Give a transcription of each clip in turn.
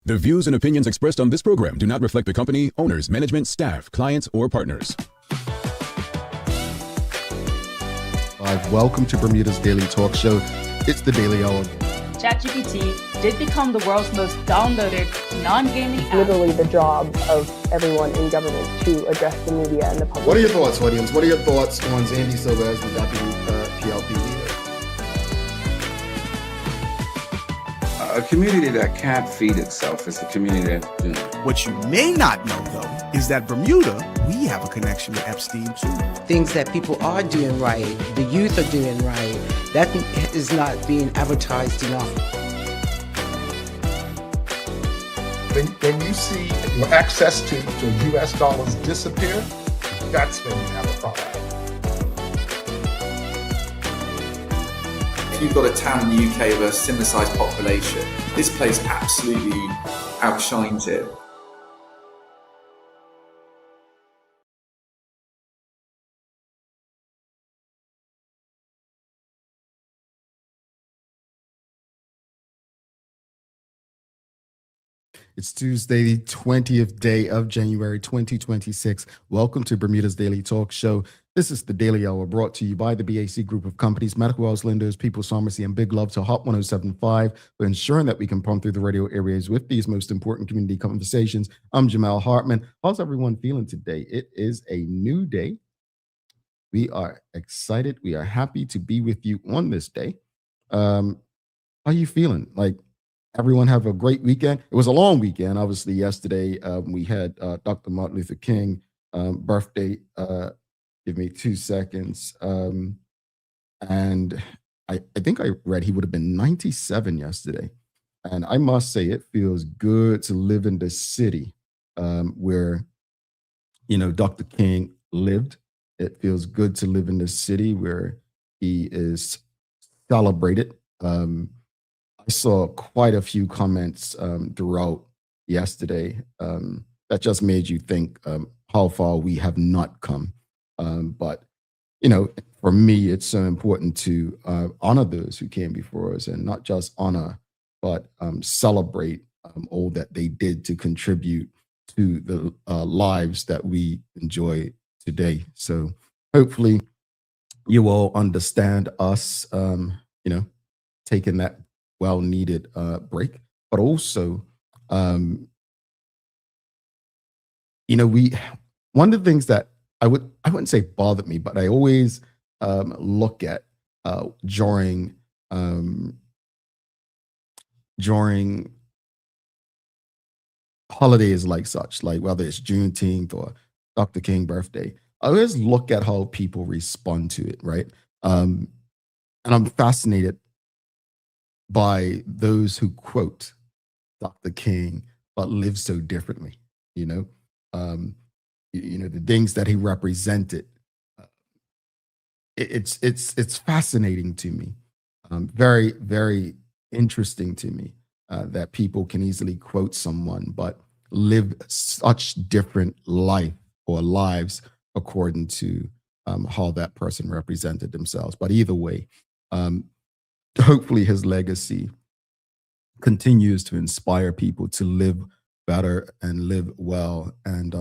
The views and opinions expressed on this program do not reflect the company, owners, management, staff, clients, or partners. Welcome to Bermuda's Daily Talk Show. It's the Daily Hour. ChatGPT did become the world's most downloaded non-gaming app. Literally the job of everyone in government to address the media and the public. What are your thoughts, audience? What are your thoughts on Zandy Silva as the deputy PLP leader? A community that can't feed itself is a community that, What you may not know, though, is that Bermuda, we have a connection to Epstein, too. Things that people are doing right, the youth are doing right, that is not being advertised enough. When you see your access to U.S. dollars disappear, that's when you have a problem. You've got a town in the UK with a similar sized population. This place absolutely outshines it. It's Tuesday, the 20th day of January 2026. Welcome to Bermuda's Daily Talk Show. This is the Daily Hour brought to you by the BAC Group of Companies, Medical House Lenders, People's Pharmacy, and Big Love to Hot 107.5 for ensuring that we can pump through the radio airwaves with these most important community conversations. I'm Jamal Hartman. How's everyone feeling today? It is a new day. We are excited. We are happy to be with you on this day. How are you feeling? Everyone have a great weekend. It was a long weekend. Obviously, yesterday we had Dr. Martin Luther King birthday. Give me 2 seconds. And I think I read he would have been 97 yesterday. And I must say, it feels good to live in the city where, Dr. King lived. It feels good to live in the city where he is celebrated. I saw quite a few comments throughout yesterday that just made you think how far we have not come. But, for me, it's so important to honor those who came before us, and not just honor, but celebrate all that they did to contribute to the lives that we enjoy today. So hopefully you all understand us, taking that well-needed break, but also, one of the things that I wouldn't say bothered me, but I always look at during holidays like such, like whether it's Juneteenth or Dr. King birthday, I always look at how people respond to it, right? And I'm fascinated by those who quote Dr. King but live so differently, the things that he represented. It's fascinating to me, very, very interesting to me that people can easily quote someone but live such different life or lives according to how that person represented themselves. But either way, hopefully his legacy continues to inspire people to live better and live well, and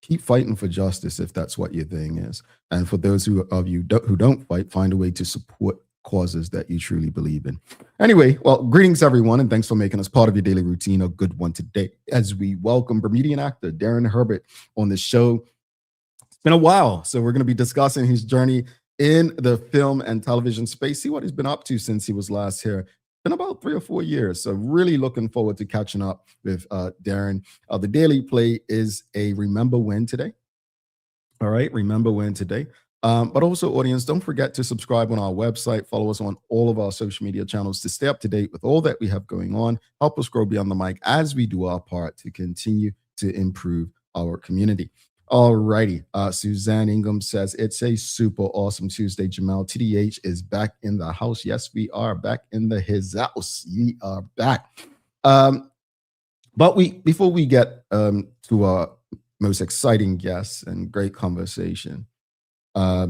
keep fighting for justice if that's what your thing is. And for those who don't fight, find a way to support causes that you truly believe in. Anyway, well, greetings everyone, and thanks for making us part of your daily routine. A good one today as we welcome Bermudian actor Daren Herbert on the show. It's been a while, so we're going to be discussing his journey in the film and television space, see what he's been up to since he was last here. Been about 3 or 4 years. So really looking forward to catching up with Daren. The Daily Play is a Remember When today. All right, Remember When today. But also, audience, don't forget to subscribe on our website. Follow us on all of our social media channels to stay up to date with all that we have going on. Help us grow beyond the mic as we do our part to continue to improve our community. All righty. Suzanne Ingham says, it's a super awesome Tuesday, Jamal. TDH is back in the house. Yes, we are back in his house. We are back. But before we get to our most exciting guests and great conversation, I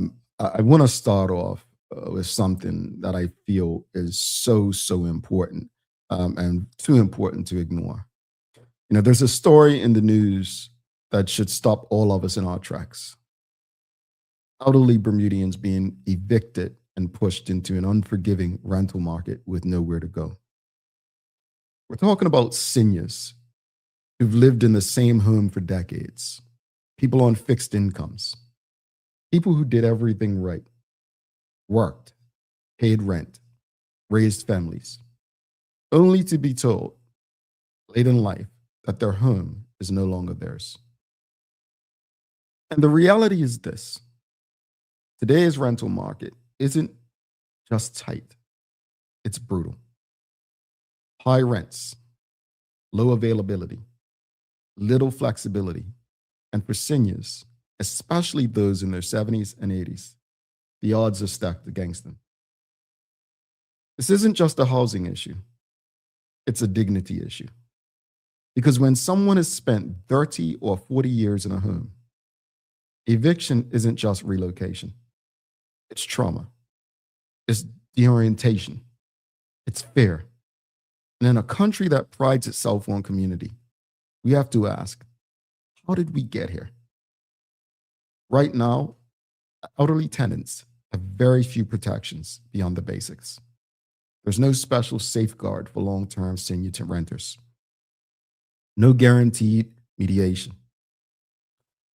want to start off with something that I feel is so important and too important to ignore. There's a story in the news that should stop all of us in our tracks. Elderly Bermudians being evicted and pushed into an unforgiving rental market with nowhere to go. We're talking about seniors who've lived in the same home for decades, people on fixed incomes, people who did everything right, worked, paid rent, raised families, only to be told late in life that their home is no longer theirs. And the reality is this: today's rental market isn't just tight, it's brutal. High rents, low availability, little flexibility, and for seniors, especially those in their 70s and 80s, the odds are stacked against them. This isn't just a housing issue, it's a dignity issue. Because when someone has spent 30 or 40 years in a home, eviction isn't just relocation. It's trauma. It's deorientation. It's fear. And in a country that prides itself on community, we have to ask, how did we get here? Right now, elderly tenants have very few protections beyond the basics. There's no special safeguard for long-term senior renters. No guaranteed mediation.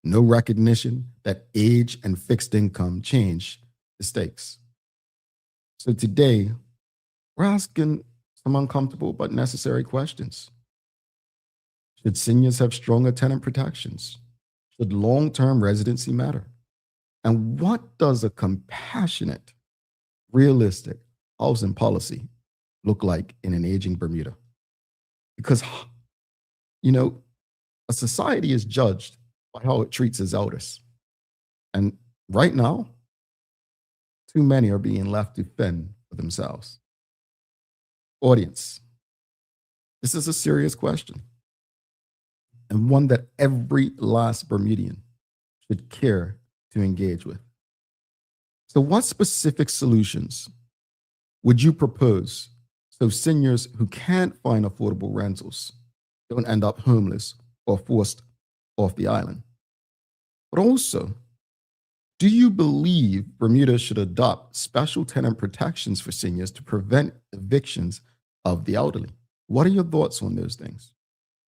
No recognition that age and fixed income change the stakes. So today, we're asking some uncomfortable but necessary questions. Should seniors have stronger tenant protections? Should long-term residency matter? And what does a compassionate, realistic housing policy look like in an aging Bermuda? Because, a society is judged by how it treats its elders. And right now, too many are being left to fend for themselves. Audience, this is a serious question, and one that every last Bermudian should care to engage with. So what specific solutions would you propose so seniors who can't find affordable rentals don't end up homeless or forced off the island? But also, do you believe Bermuda should adopt special tenant protections for seniors to prevent evictions of the elderly? What are your thoughts on those things?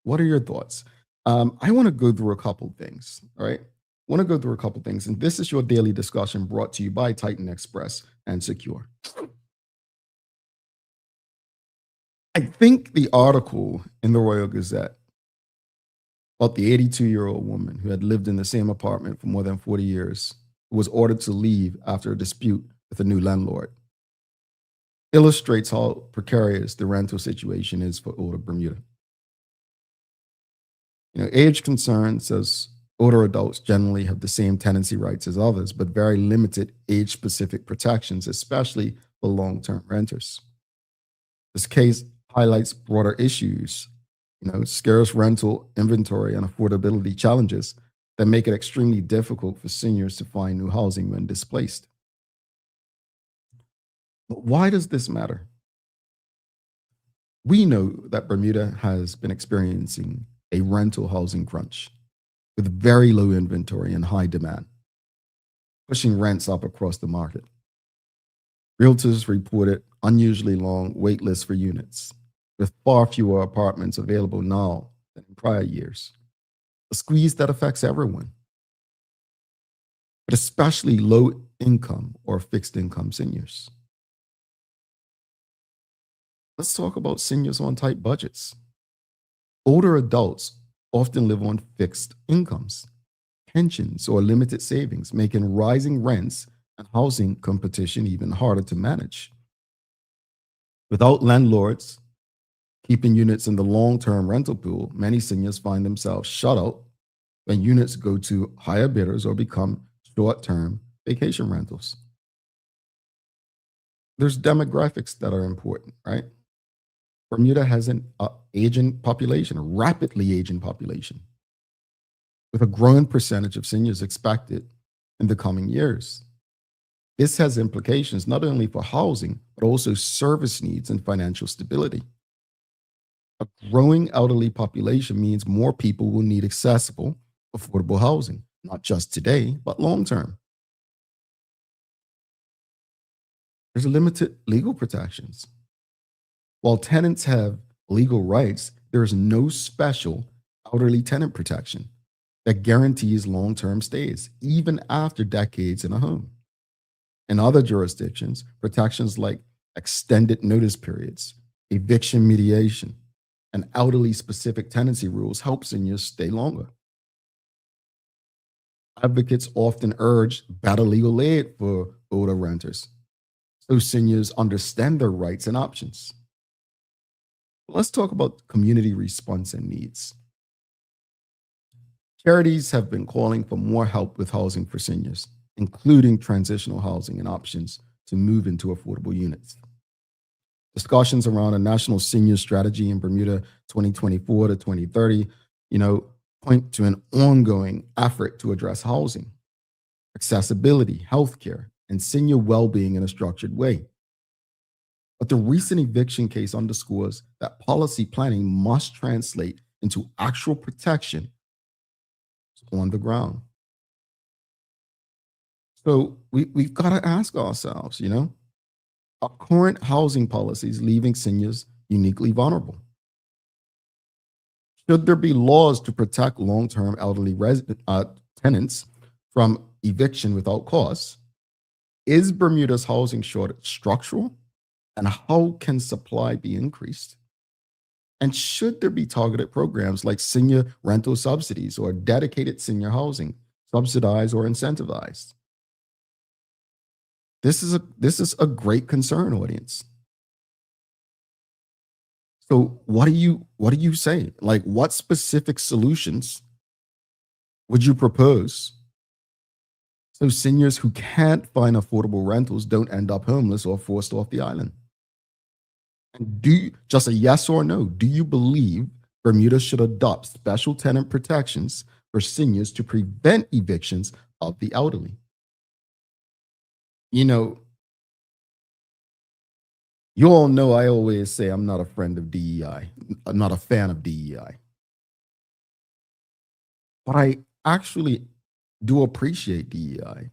What are your thoughts? I want to go through a couple things, all right? And this is your daily discussion brought to you by Titan Express and Secure. I think the article in the Royal Gazette about the 82-year-old woman who had lived in the same apartment for more than 40 years, who was ordered to leave after a dispute with a new landlord, illustrates how precarious the rental situation is for older Bermuda. Age concern says older adults generally have the same tenancy rights as others, but very limited age-specific protections, especially for long-term renters. This case highlights broader issues, scarce rental inventory and affordability challenges that make it extremely difficult for seniors to find new housing when displaced. But why does this matter? We know that Bermuda has been experiencing a rental housing crunch with very low inventory and high demand, pushing rents up across the market. Realtors reported unusually long wait lists for units, with far fewer apartments available now than in prior years. A squeeze that affects everyone, but especially low income or fixed income seniors. Let's talk about seniors on tight budgets. Older adults often live on fixed incomes, pensions, or limited savings, making rising rents and housing competition even harder to manage. Without landlords keeping units in the long-term rental pool, many seniors find themselves shut out when units go to higher bidders or become short-term vacation rentals. There's demographics that are important, right? Bermuda has an aging population, a rapidly aging population, with a growing percentage of seniors expected in the coming years. This has implications not only for housing, but also service needs and financial stability. A growing elderly population means more people will need accessible, affordable housing, not just today, but long term. There's limited legal protections. While tenants have legal rights, there is no special elderly tenant protection that guarantees long term stays, even after decades in a home. In other jurisdictions, protections like extended notice periods, eviction mediation, and elderly specific tenancy rules help seniors stay longer. Advocates often urge better legal aid for older renters so seniors understand their rights and options. Let's talk about community response and needs. Charities have been calling for more help with housing for seniors, including transitional housing and options to move into affordable units. Discussions around a national senior strategy in Bermuda 2024 to 2030, point to an ongoing effort to address housing, accessibility, healthcare, and senior well-being in a structured way. But the recent eviction case underscores that policy planning must translate into actual protection on the ground. So we've got to ask ourselves, are current housing policies leaving seniors uniquely vulnerable? Should there be laws to protect long-term elderly tenants from eviction without cause? Is Bermuda's housing shortage structural? And how can supply be increased? And should there be targeted programs like senior rental subsidies or dedicated senior housing, subsidized or incentivized? This is a great concern, audience. So what do you say? Like, what specific solutions would you propose so seniors who can't find affordable rentals don't end up homeless or forced off the island? And just a yes or no, do you believe Bermuda should adopt special tenant protections for seniors to prevent evictions of the elderly? You all know I always say I'm not a friend of DEI. I'm not a fan of DEI. But I actually do appreciate DEI.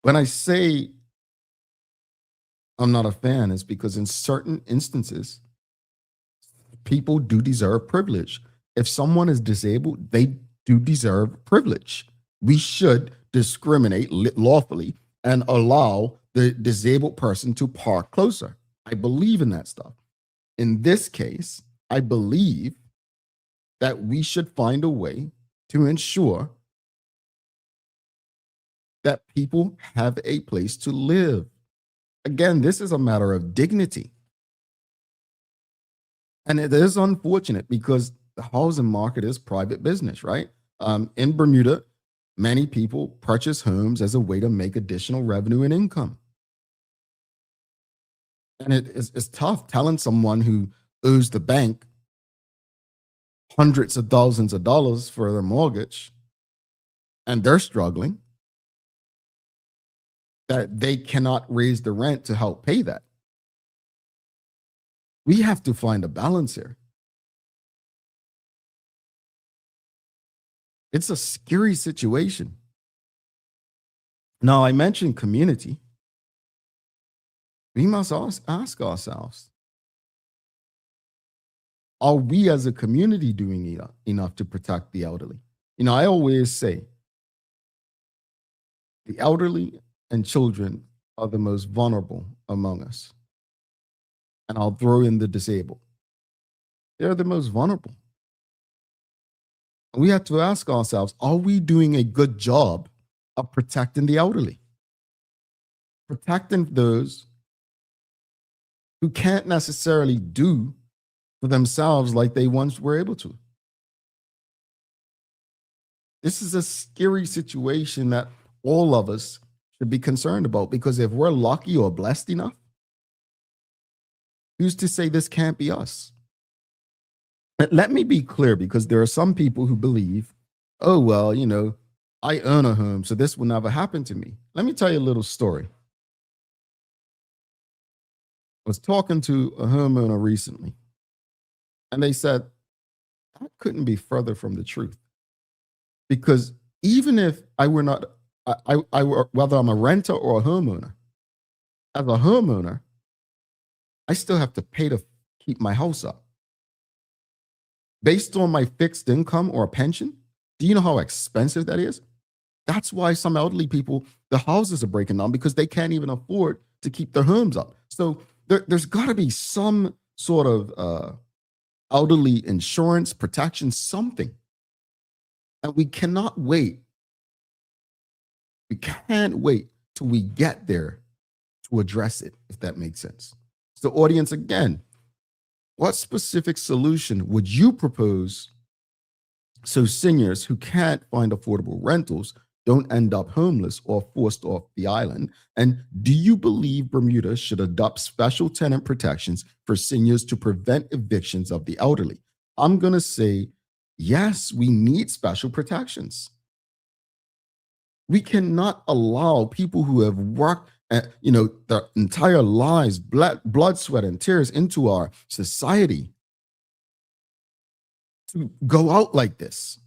When I say I'm not a fan, it's because in certain instances, people do deserve privilege. If someone is disabled, they do deserve privilege. We should discriminate lawfully and allow the disabled person to park closer. I believe in that stuff. In this case, I believe that we should find a way to ensure that people have a place to live. Again, this is a matter of dignity. And it is unfortunate because the housing market is private business, right? In Bermuda, many people purchase homes as a way to make additional revenue and income. And it's tough telling someone who owes the bank hundreds of thousands of dollars for their mortgage and they're struggling, that they cannot raise the rent to help pay that. We have to find a balance here. It's a scary situation. Now, I mentioned community. We must ask ourselves, are we as a community doing enough to protect the elderly? I always say the elderly and children are the most vulnerable among us. And I'll throw in the disabled. They're the most vulnerable. And we have to ask ourselves, are we doing a good job of protecting the elderly? Protecting those who can't necessarily do for themselves like they once were able to. This is a scary situation that all of us should be concerned about, because if we're lucky or blessed enough, who's to say this can't be us? And let me be clear, because there are some people who believe, oh, well, I own a home, so this will never happen to me. Let me tell you a little story. was talking to a homeowner recently, and they said, that couldn't be further from the truth. Because even if I were not, I were, whether I'm a renter or a homeowner, as a homeowner, I still have to pay to keep my house up. Based on my fixed income or a pension, do you know how expensive that is? That's why some elderly people, the houses are breaking down because they can't even afford to keep their homes up. So there's got to be some sort of elderly insurance, protection, something. And we cannot wait. We can't wait till we get there to address it, if that makes sense. So, audience, again, what specific solution would you propose so seniors who can't find affordable rentals don't end up homeless or forced off the island? And do you believe Bermuda should adopt special tenant protections for seniors to prevent evictions of the elderly? I'm going to say, yes, we need special protections. We cannot allow people who have worked their entire lives, blood, sweat, and tears into our society to go out like this.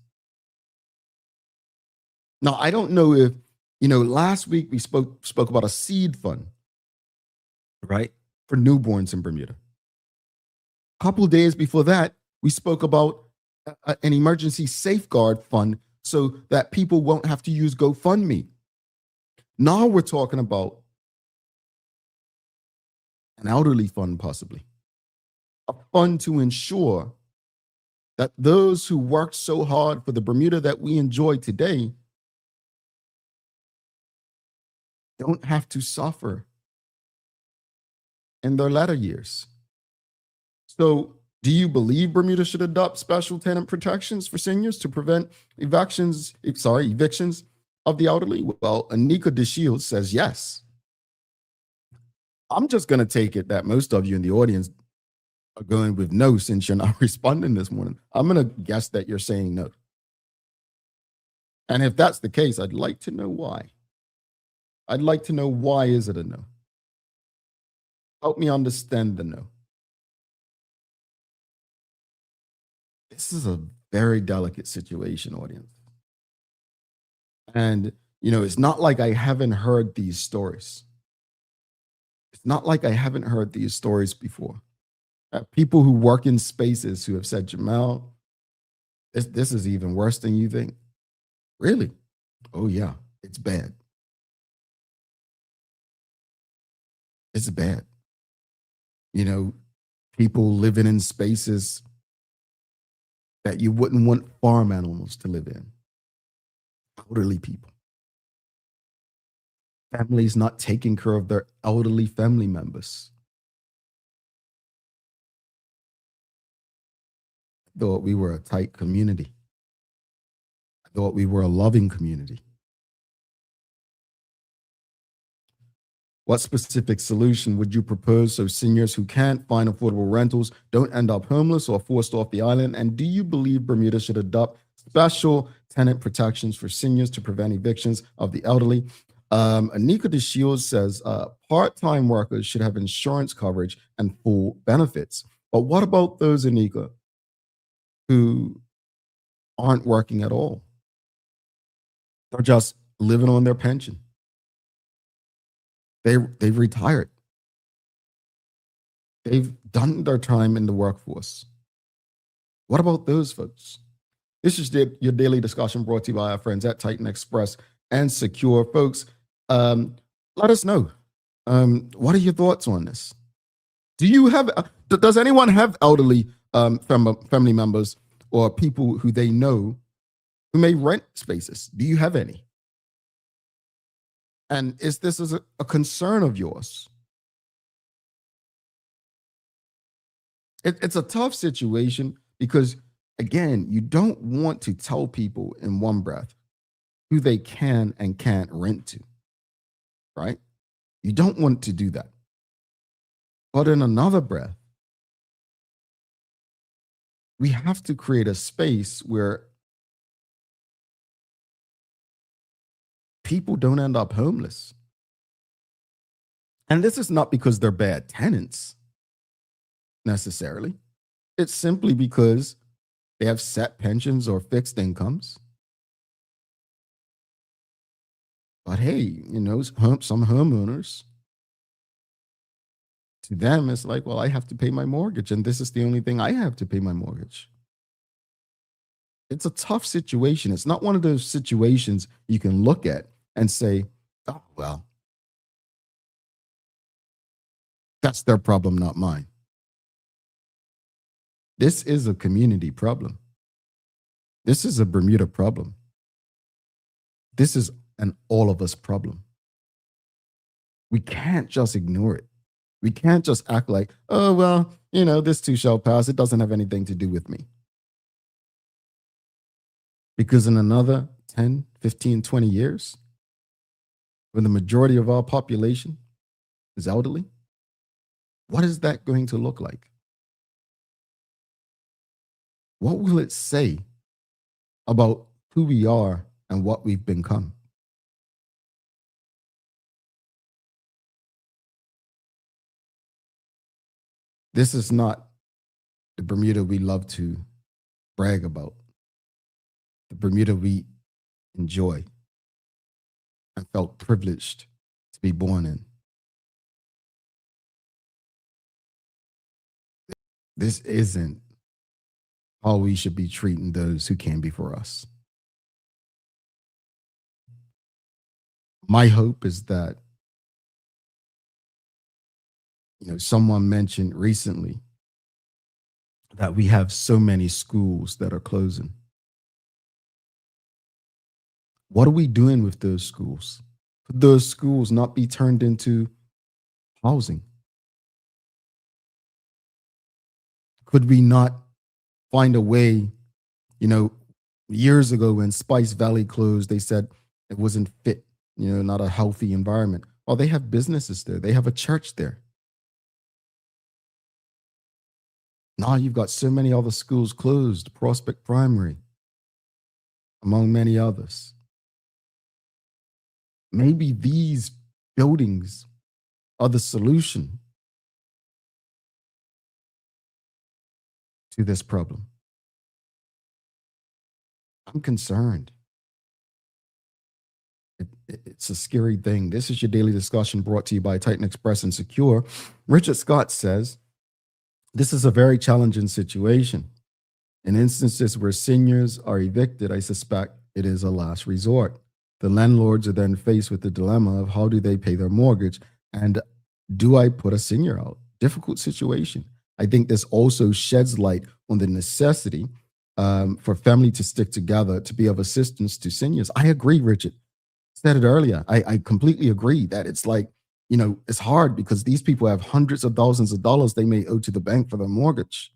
Now, I don't know if, last week we spoke about a seed fund, right, for newborns in Bermuda. A couple of days before that, we spoke about an emergency safeguard fund so that people won't have to use GoFundMe. Now we're talking about an elderly fund, possibly. A fund to ensure that those who worked so hard for the Bermuda that we enjoy today don't have to suffer in their latter years. So, do you believe Bermuda should adopt special tenant protections for seniors to prevent evictions of the elderly? Well, Anika DeShields says yes. I'm just going to take it that most of you in the audience are going with no, since you're not responding this morning. I'm going to guess that you're saying no. And if that's the case, I'd like to know why. I'd like to know, why is it a no? Help me understand the no. This is a very delicate situation, audience. And, it's not like I haven't heard these stories. It's not like I haven't heard these stories before. People who work in spaces who have said, Jamel, this is even worse than you think. Really? Oh, yeah, it's bad. It's bad. People living in spaces that you wouldn't want farm animals to live in. Elderly people. Families not taking care of their elderly family members. I thought we were a tight community. I thought we were a loving community. What specific solution would you propose so seniors who can't find affordable rentals don't end up homeless or forced off the island? And do you believe Bermuda should adopt special tenant protections for seniors to prevent evictions of the elderly? Anika DeShields says part-time workers should have insurance coverage and full benefits. But what about those, Anika, who aren't working at all? They're just living on their pension. They've retired. They've done their time in the workforce. What about those folks? This is your daily discussion brought to you by our friends at Titan Express and Secure. Folks, let us know. What are your thoughts on this? Does anyone have elderly family members or people who they know who may rent spaces? Do you have any? And is this a concern of yours? It's a tough situation because, again, you don't want to tell people in one breath who they can and can't rent to, right? You don't want to do that. But in another breath, we have to create a space where people don't end up homeless. And this is not because they're bad tenants necessarily. It's simply because they have set pensions or fixed incomes. But hey, you know, some homeowners, to them, it's like, well, I have to pay my mortgage, and this is the only thing I have to pay my mortgage. It's a tough situation. It's not one of those situations you can look at and say, oh, well, that's their problem, not mine. This is a community problem. This is a Bermuda problem. This is an all of us problem. We can't just ignore it. We can't just act like, oh, well, you know, this too shall pass. It doesn't have anything to do with me. Because in another 10, 15, 20 years, when the majority of our population is elderly, what is that going to look like? What will it say about who we are and what we've become? This is not the Bermuda we love to brag about, the Bermuda we enjoy and felt privileged to be born in. This isn't how we should be treating those who came before us. My hope is that, you know, someone mentioned recently that we have so many schools that are closing. What are we doing with those schools? Could those schools not be turned into housing? Could we not find a way, you know, years ago when Spice Valley closed, they said it wasn't fit, you know, not a healthy environment. Well, they have businesses there. They have a church there. Now you've got so many other schools closed, Prospect Primary, among many others. Maybe these buildings are the solution to this problem. I'm concerned. It's a scary thing. This is your daily discussion brought to you by Titan Express and Secure. Richard Scott says, this is a very challenging situation. In instances where seniors are evicted, I suspect it is a last resort. The landlords are then faced with the dilemma of how do they pay their mortgage and do I put a senior out? Difficult situation. I think this also sheds light on the necessity for family to stick together to be of assistance to seniors. I agree, Richard. Said it earlier. I completely agree that it's like, you know, it's hard because these people have hundreds of thousands of dollars they may owe to the bank for their mortgage,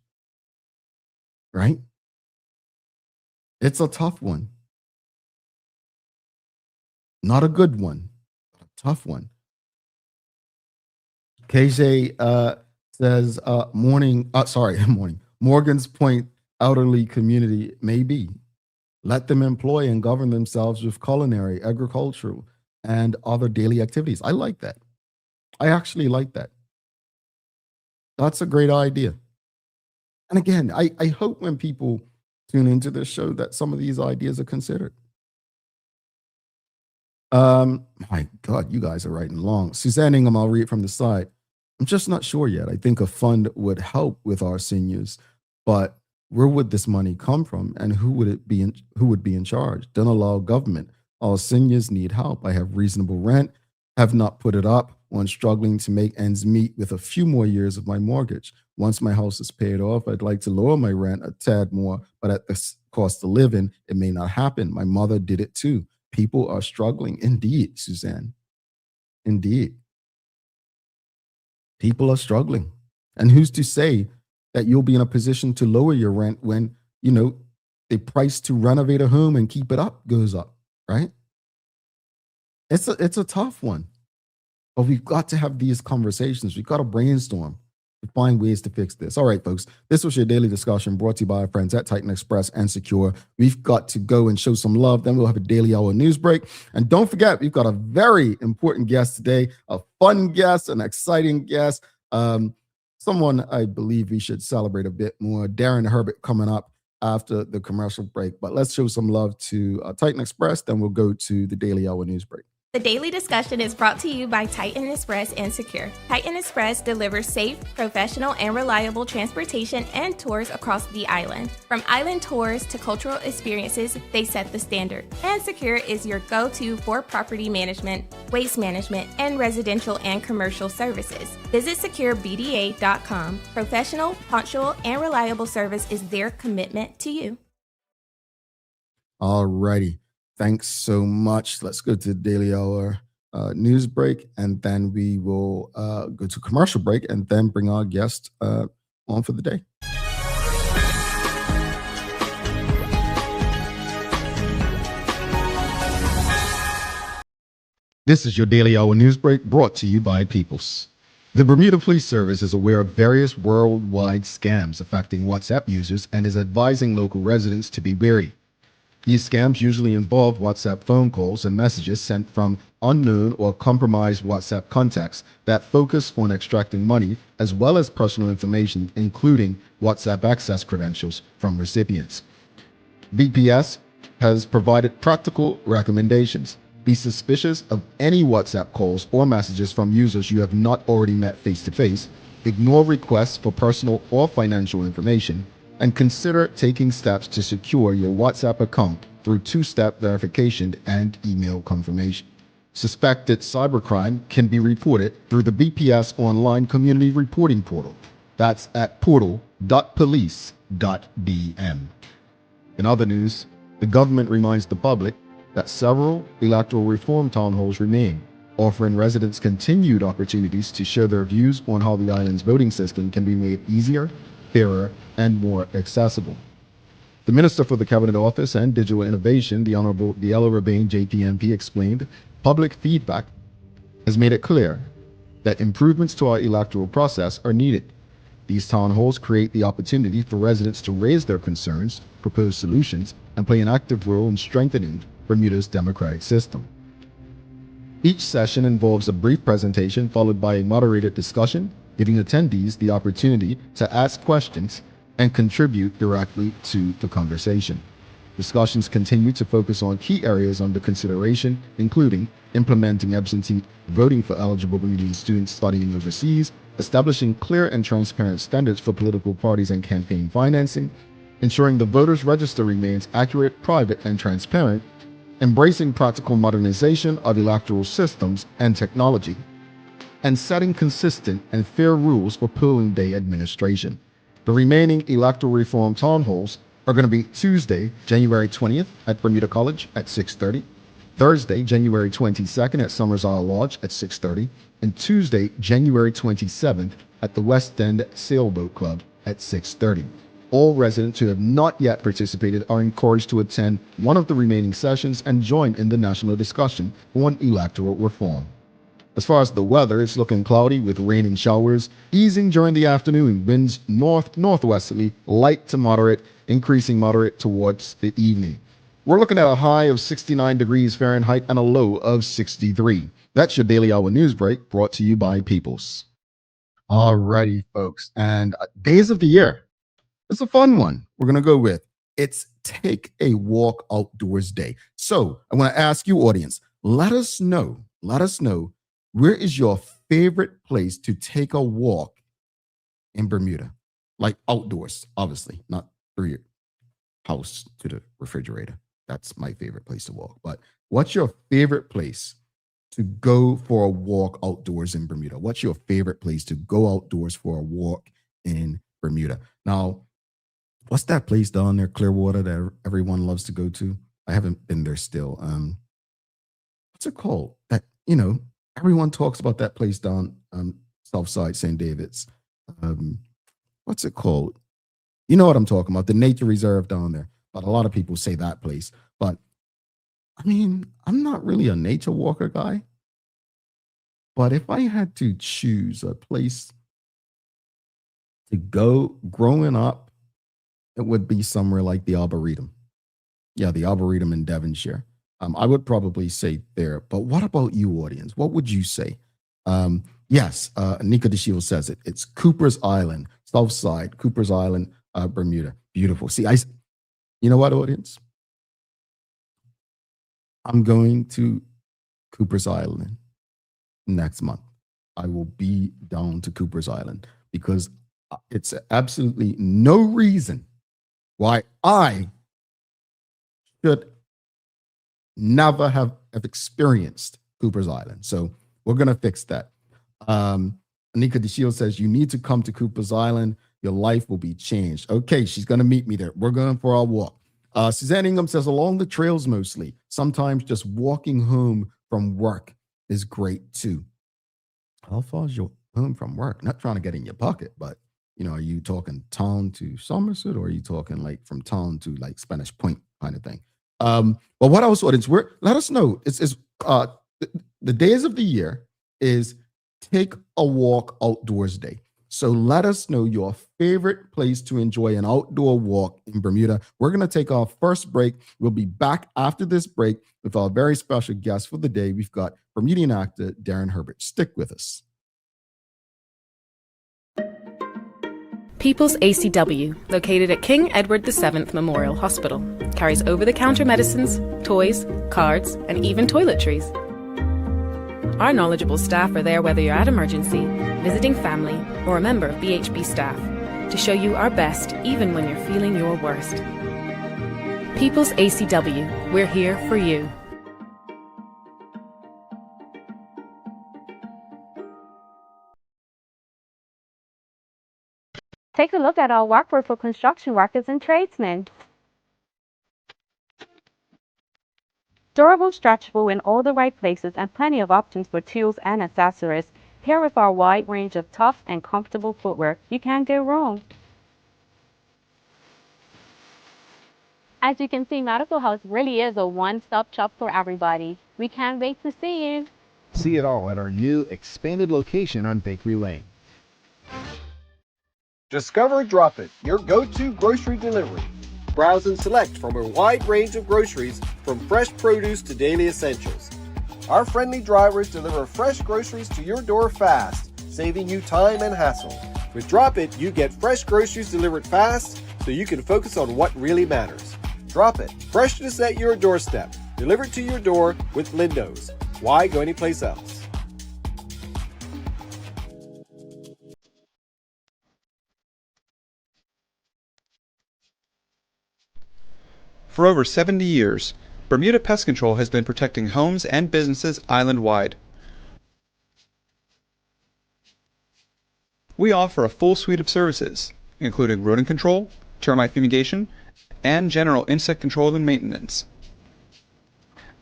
right? It's a tough one. Not a good one, a tough one. KJ says, morning. Morgan's Point elderly community may be. Let them employ and govern themselves with culinary, agricultural, and other daily activities. I like that. I actually like that. That's a great idea. And again, I hope when people tune into this show that some of these ideas are considered. My God, you guys are writing long. Suzanne Ingham, I'll read from the side. I'm just not sure yet. I think a fund would help with our seniors, but where would this money come from, and who would be in charge? Don't allow government. All seniors need help. I have reasonable rent, have not put it up when struggling to make ends meet with a few more years of my mortgage. Once my house is paid off, I'd like to lower my rent a tad more, but at the cost of living, it may not happen. My mother did it too. People are struggling. Indeed, Suzanne. Indeed. People are struggling. And who's to say that you'll be in a position to lower your rent when, you know, the price to renovate a home and keep it up goes up, right? It's a tough one. But we've got to have these conversations. We've got to brainstorm. to find ways to fix this. All right, folks, this was your daily discussion brought to you by our friends at Titan Express and Secure. We've got to go and show some love. Then we'll have a daily hour news break. And don't forget, we've got a very important guest today, a fun guest, an exciting guest. Someone I believe we should celebrate a bit more. Daren Herbert coming up after the commercial break. But let's show some love to Titan Express. Then we'll go to the daily hour news break. The Daily Discussion is brought to you by Titan Express and Secure. Titan Express delivers safe, professional, and reliable transportation and tours across the island. From island tours to cultural experiences, they set the standard. And Secure is your go-to for property management, waste management, and residential and commercial services. Visit securebda.com. Professional, punctual, and reliable service is their commitment to you. All righty. Thanks so much. Let's go to the daily hour news break, and then we will go to commercial break and then bring our guest on for the day. This is your daily hour news break brought to you by Peoples. The Bermuda Police Service is aware of various worldwide scams affecting WhatsApp users and is advising local residents to be wary. These scams usually involve WhatsApp phone calls and messages sent from unknown or compromised WhatsApp contacts that focus on extracting money as well as personal information, including WhatsApp access credentials from recipients. BPS has provided practical recommendations. Be suspicious of any WhatsApp calls or messages from users you have not already met face-to-face. Ignore requests for personal or financial information, and consider taking steps to secure your WhatsApp account through two-step verification and email confirmation. Suspected cybercrime can be reported through the BPS online community reporting portal. That's at portal.police.bm. In other news, the government reminds the public that several electoral reform town halls remain, offering residents continued opportunities to share their views on how the island's voting system can be made easier, fairer, and more accessible. The Minister for the Cabinet Office and Digital Innovation, the Honorable Diallo Rabane, JPMP, explained public feedback has made it clear that improvements to our electoral process are needed. These town halls create the opportunity for residents to raise their concerns, propose solutions, and play an active role in strengthening Bermuda's democratic system. Each session involves a brief presentation followed by a moderated discussion, giving attendees the opportunity to ask questions and contribute directly to the conversation. Discussions continue to focus on key areas under consideration, including implementing absentee voting for eligible Bermudian students studying overseas, establishing clear and transparent standards for political parties and campaign financing, ensuring the voters' register remains accurate, private, and transparent, embracing practical modernization of electoral systems and technology, and setting consistent and fair rules for polling day administration. The remaining electoral reform town halls are going to be Tuesday, January 20th at Bermuda College at 6:30, Thursday, January 22nd at Summers Isle Lodge at 6:30, and Tuesday, January 27th at the West End Sailboat Club at 6:30. All residents who have not yet participated are encouraged to attend one of the remaining sessions and join in the national discussion on electoral reform. As far as the weather, it's looking cloudy with rain and showers, easing during the afternoon, winds north-northwesterly, light to moderate, increasing moderate towards the evening. We're looking at a high of 69 degrees Fahrenheit and a low of 63. That's your Daily Hour News Break, brought to you by Peoples. All righty, folks. And days of the year. It's a fun one. We're going to go with it's Take a Walk Outdoors Day. So I want to ask you, audience, let us know, where is your favorite place to take a walk in Bermuda? Like outdoors, obviously, not through your house to the refrigerator. That's my favorite place to walk. But what's your favorite place to go for a walk outdoors in Bermuda? What's your favorite place to go outdoors for a walk in Bermuda? Now, what's that place down there, Clearwater, that everyone loves to go to? I haven't been there still. What's it called? That, everyone talks about that place down Southside St. David's. What's it called? You know what I'm talking about, the nature reserve down there. But a lot of people say that place. But I mean, I'm not really a nature walker guy. But if I had to choose a place to go growing up, it would be somewhere like the Arboretum. Yeah, the Arboretum in Devonshire. I would probably say there. But what about you, audience? What would you say? Yes, Nika DeShiel says it. It's Cooper's Island, South Side, Cooper's Island, Bermuda. Beautiful. See, you know what, audience? I'm going to Cooper's Island next month. I will be down to Cooper's Island because it's absolutely no reason why I should never have experienced Cooper's Island. So we're going to fix that. Anika DeShiel says, you need to come to Cooper's Island. Your life will be changed. Okay, she's going to meet me there. We're going for our walk. Suzanne Ingham says, along the trails mostly. Sometimes just walking home from work is great too. How far is your home from work? Not trying to get in your pocket, but are you talking town to Somerset, or are you talking like from town to like Spanish Point kind of thing? But what else, audience? Let us know. It's the days of the year is Take a Walk Outdoors Day. So let us know your favorite place to enjoy an outdoor walk in Bermuda. We're going to take our first break. We'll be back after this break with our very special guest for the day. We've got Bermudian actor Daren Herbert. Stick with us. People's ACW, located at King Edward VII Memorial Hospital, carries over-the-counter medicines, toys, cards, and even toiletries. Our knowledgeable staff are there whether you're at emergency, visiting family, or a member of BHB staff, to show you our best even when you're feeling your worst. People's ACW, we're here for you. Take a look at our workbook for construction workers and tradesmen. Durable, stretchable in all the right places, and plenty of options for tools and accessories. Paired with our wide range of tough and comfortable footwear, you can't go wrong. As you can see, Medical House really is a one-stop shop for everybody. We can't wait to see you. See it all at our new expanded location on Bakery Lane. Discover Drop It, your go-to grocery delivery. Browse and select from a wide range of groceries, from fresh produce to daily essentials. Our friendly drivers deliver fresh groceries to your door fast, saving you time and hassle. With Drop It, you get fresh groceries delivered fast so you can focus on what really matters. Drop It, freshness at your doorstep, delivered to your door with Lindo's. Why go anyplace else? For over 70 years, Bermuda Pest Control has been protecting homes and businesses island-wide. We offer a full suite of services, including rodent control, termite fumigation, and general insect control and maintenance.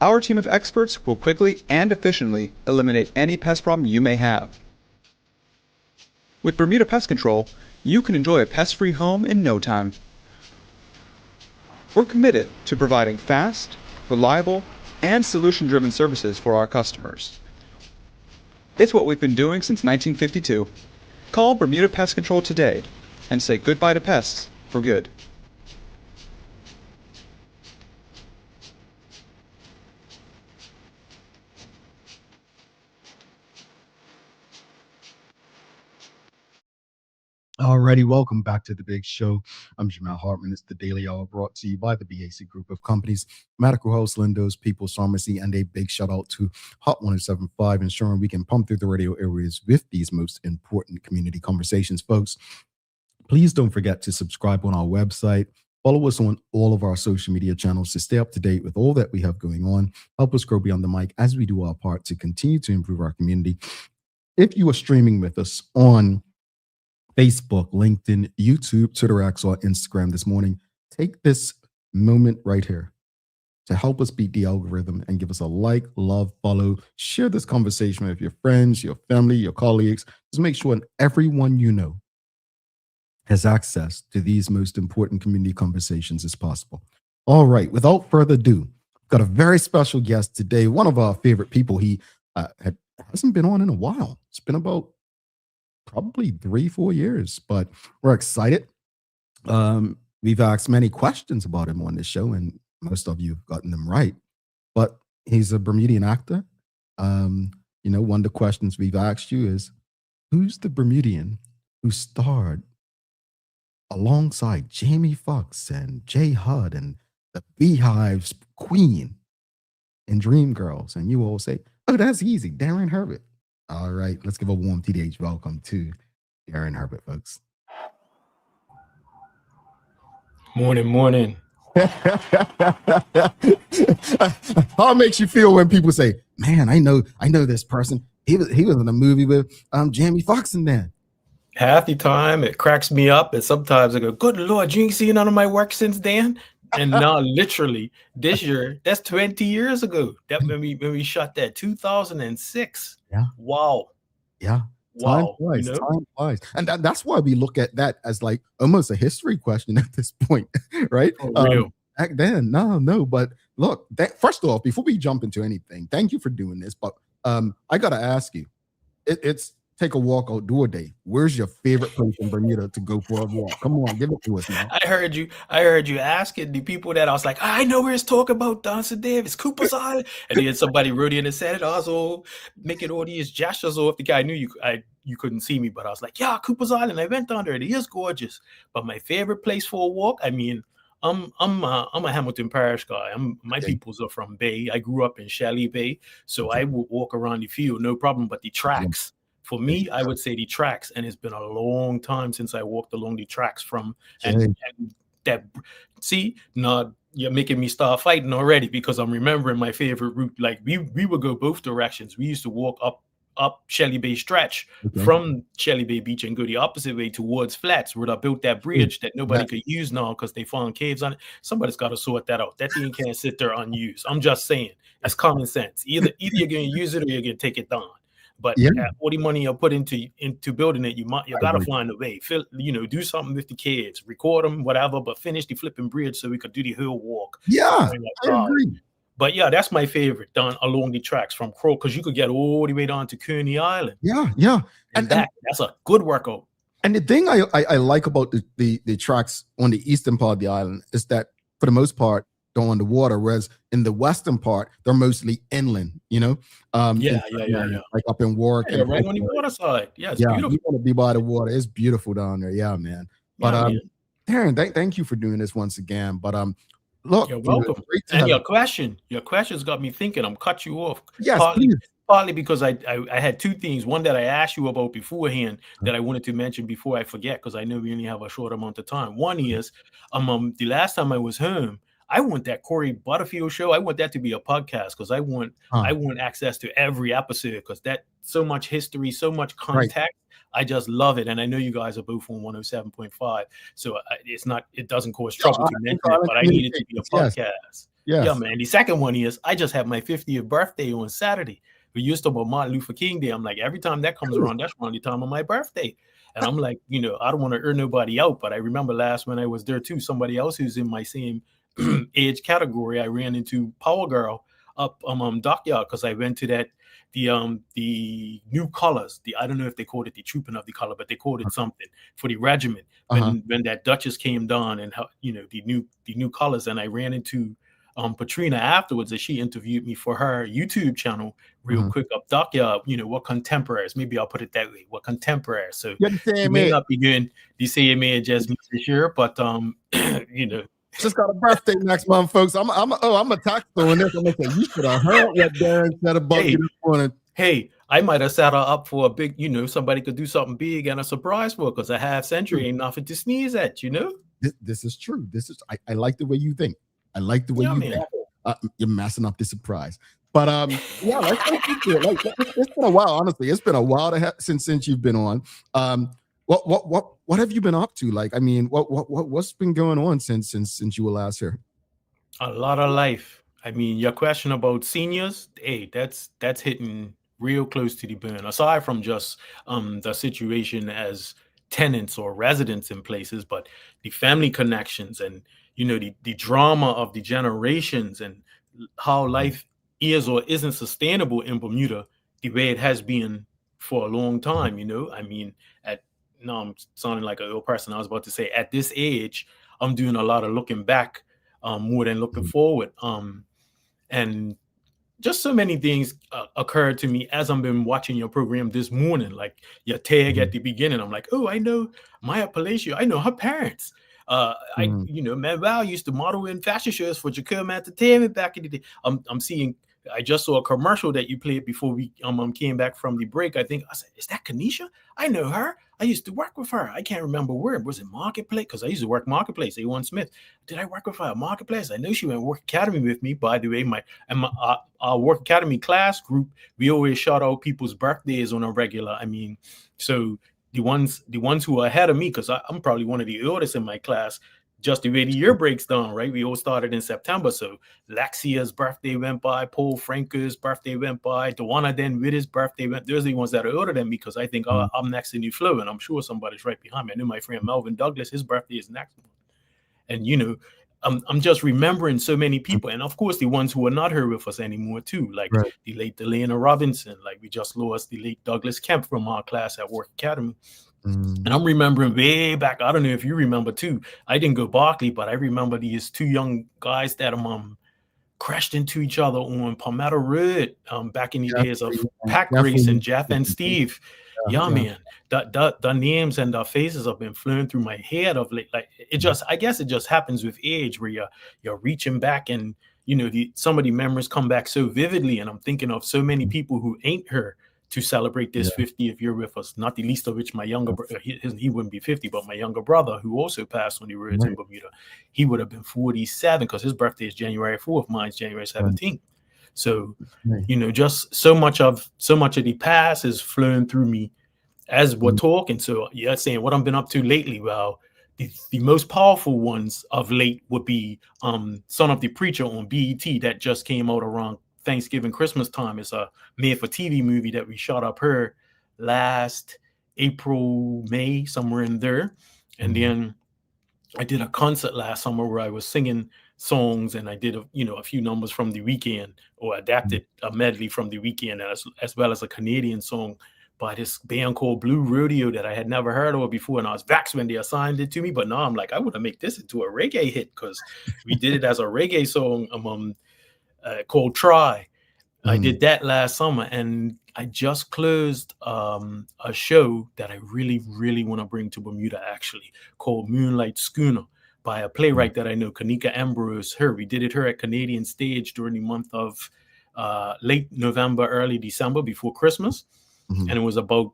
Our team of experts will quickly and efficiently eliminate any pest problem you may have. With Bermuda Pest Control, you can enjoy a pest-free home in no time. We're committed to providing fast, reliable, and solution-driven services for our customers. It's what we've been doing since 1952. Call Bermuda Pest Control today and say goodbye to pests for good. Alrighty, welcome back to the big show. I'm Jamal Hartman. It's the Daily Hour brought to you by the BAC Group of Companies, Medical House, Lindo's, People's Pharmacy, and a big shout out to Hot 1075, ensuring we can pump through the radio areas with these most important community conversations. Folks, please don't forget to subscribe on our website. Follow us on all of our social media channels to stay up to date with all that we have going on. Help us grow beyond the mic as we do our part to continue to improve our community. If you are streaming with us on Facebook, LinkedIn, YouTube, Twitter X, or Instagram this morning, take this moment right here to help us beat the algorithm and give us a like, love, follow, share this conversation with your friends, your family, your colleagues. Just make sure everyone you know has access to these most important community conversations as possible. All right, without further ado, I've got a very special guest today, one of our favorite people. He hasn't been on in a while. It's been about probably 3-4 years, but we're excited. We've asked many questions about him on this show, and most of you have gotten them right. But he's a Bermudian actor. One of the questions we've asked you is, who's the Bermudian who starred alongside Jamie Foxx and Jay Hud and the Beehive's Queen in Dreamgirls? And you all say, oh, that's easy, Daren Herbert. All right, let's give a warm TDH welcome to Daren Herbert, folks. Morning. How it makes you feel when people say, man, I know this person. He was in a movie with Jamie Foxx in there. Half the time it cracks me up, and sometimes I go, good Lord, you ain't seen none of my work since then? And now literally this year, that's 20 years ago. That when we shot that 2006. Yeah. Wow. Yeah. Wow. Time flies. And that's why we look at that as like almost a history question at this point, right? For real. Back then, no. But look, first off, before we jump into anything, thank you for doing this. But I got to ask you, it's take a walk outdoor day. Where's your favorite place in Bermuda to go for a walk? Come on, give it to us, man. I heard you asking the people that I was like, I know where it's talking about Donson Davis, Cooper's Island. And then somebody wrote in and said it also making all these gestures off. The guy knew you couldn't see me, but I was like, yeah, Cooper's Island. I went down there. It is gorgeous. But my favorite place for a walk, I mean, I'm a Hamilton Parish guy. My peoples are from Bay. I grew up in Shelley Bay, so I would walk around the field, no problem. But the tracks, for me, I would say the tracks, and it's been a long time since I walked along the tracks from and that. See, now you're making me start fighting already because I'm remembering my favorite route. Like we would go both directions. We used to walk up Shelley Bay stretch from Shelley Bay Beach and go the opposite way towards Flats, where they built that bridge that nobody could use now because they found caves on it. Somebody's got to sort that out. That thing can't sit there unused. I'm just saying, that's common sense. Either you're going to use it or you're going to take it down. But all the money you put into building it, you got to find a way. Do something with the kids, record them, whatever, but finish the flipping bridge so we could do the hill walk. Yeah, I agree. But yeah, that's my favorite down along the tracks from Crow, because you could get all the way down to Coney Island. Yeah. And that's a good workout. And the thing I like about the tracks on the eastern part of the island is that for the most part, they're on the water, whereas in the western part, they're mostly inland, Yeah. Like up in Warwick. Yeah, right on the water side. Yeah, it's beautiful. You want to be by the water. It's beautiful down there. Yeah, man. But Daren, thank you for doing this once again. But look, you're welcome. And your questions got me thinking. I'm cut you off. Yes, partly because I had two things. One that I asked you about beforehand that I wanted to mention before I forget, because I know we only have a short amount of time. One is the last time I was home, I want that Corey Butterfield show. I want that to be a podcast because I want access to every episode, because that so much history, so much context. Right. I just love it, and I know you guys are both on 107.5, so it doesn't cause trouble to mention it, but I need it to be a podcast. Yes. Yeah, man. The second one is I just had my 50th birthday on Saturday. We used to about Martin Luther King Day. I'm like, every time that comes around, that's around the time of my birthday. And I'm like, I don't want to earn nobody out, but I remember last when I was there too, somebody else who's in my same age category, I ran into Power Girl up Dockyard, because I went to that the new colors. I don't know if they called it the trooping of the color, but they called it something for the regiment when that Duchess came down, and how the new colors. And I ran into Patrina afterwards, and she interviewed me for her YouTube channel real quick up Dockyard. What contemporaries? Maybe I'll put it that way. What contemporaries? So you may not be doing the same age as me this year, but just got a birthday next month, folks. I'm a tax on this. I'm gonna say you should have heard what Daren said about you this morning. Hey, I might have set her up for a big, somebody could do something big and a surprise for her, because a half century ain't nothing to sneeze at, This is true. I like the way you think. I like the way you think. You're messing up the surprise. But let's go into it. Like, it's been a while, honestly. It's been a while since you've been on. What have you been up to? Like, I mean, what's been going on since you were last here? A lot of life. I mean, your question about seniors, hey, that's hitting real close to the bone. Aside from just the situation as tenants or residents in places, but the family connections and the drama of the generations and how life is or isn't sustainable in Bermuda the way it has been for a long time, you know. I mean, I'm sounding like an old person. I was about to say, at this age, I'm doing a lot of looking back more than looking forward. And just so many things occurred to me as I've been watching your program this morning, like your tag at the beginning. I'm like, oh, I know Maya Palacio. I know her parents. You know, man, Val used to model in fashion shows for Jacome Entertainment back in the day. I'm seeing, I just saw a commercial that you played before we came back from the break. I said, is that Kanisha? I know her. I used to work with her. I can't remember where. Was it Marketplace? Because I used to work Marketplace, A1 Smith. Did I work with her at Marketplace? I know she went to Work Academy with me. By the way, our Work Academy class group, we always shout out people's birthdays on a regular. I mean, so the ones who are ahead of me, because I'm probably one of the oldest in my class, just the way the year breaks down, right? We all started in September. So Laxia's birthday went by, Paul Franco's birthday went by, Dewana Den Witt's birthday went. Those are the ones that are older than me, because I think I'm next in the flow, and I'm sure somebody's right behind me. I know my friend Melvin Douglas, his birthday is next month. And, you know, I'm just remembering so many people. And of course, the ones who are not here with us anymore too, like the late Delana Robinson, like we just lost the late Douglas Kemp from our class at Work Academy. And I'm remembering way back, I don't know if you remember too, I didn't go Berkeley, but I remember these two young guys that crashed into each other on Palmetto Road back in the days of pack racing, Jeff and Steve. Man, the names and the faces have been flowing through my head of late. Like I guess it just happens with age, where you're reaching back, and you know, some of the memories come back so vividly, and I'm thinking of so many people who ain't here to celebrate this 50th year with us, not the least of which my younger brother, he wouldn't be 50, but my younger brother, who also passed on the roads in Bermuda, he would have been 47, because his birthday is January 4th, mine's January 17th. So, you know, just so much of the past is flowing through me as we're talking. So you're saying what I've been up to lately. Well, the most powerful ones of late would be Son of the Preacher on BET, that just came out around Thanksgiving, Christmas time. It's a made-for-TV movie that we shot up here last April, May, somewhere in there. And then I did a concert last summer where I was singing songs, and I did a few numbers from the weekend, or adapted a medley from the weekend, as well as a Canadian song by this band called Blue Rodeo that I had never heard of before. And I was vexed when they assigned it to me, but now I'm like, I want to make this into a reggae hit, because we did it as a reggae song called Try. I did that last summer, and I just closed a show that I really, really want to bring to Bermuda, actually, called Moonlight Schooner, by a playwright that I know, Kanika Ambrose. We did it here at Canadian Stage during the month of late November, early December, before Christmas. And it was about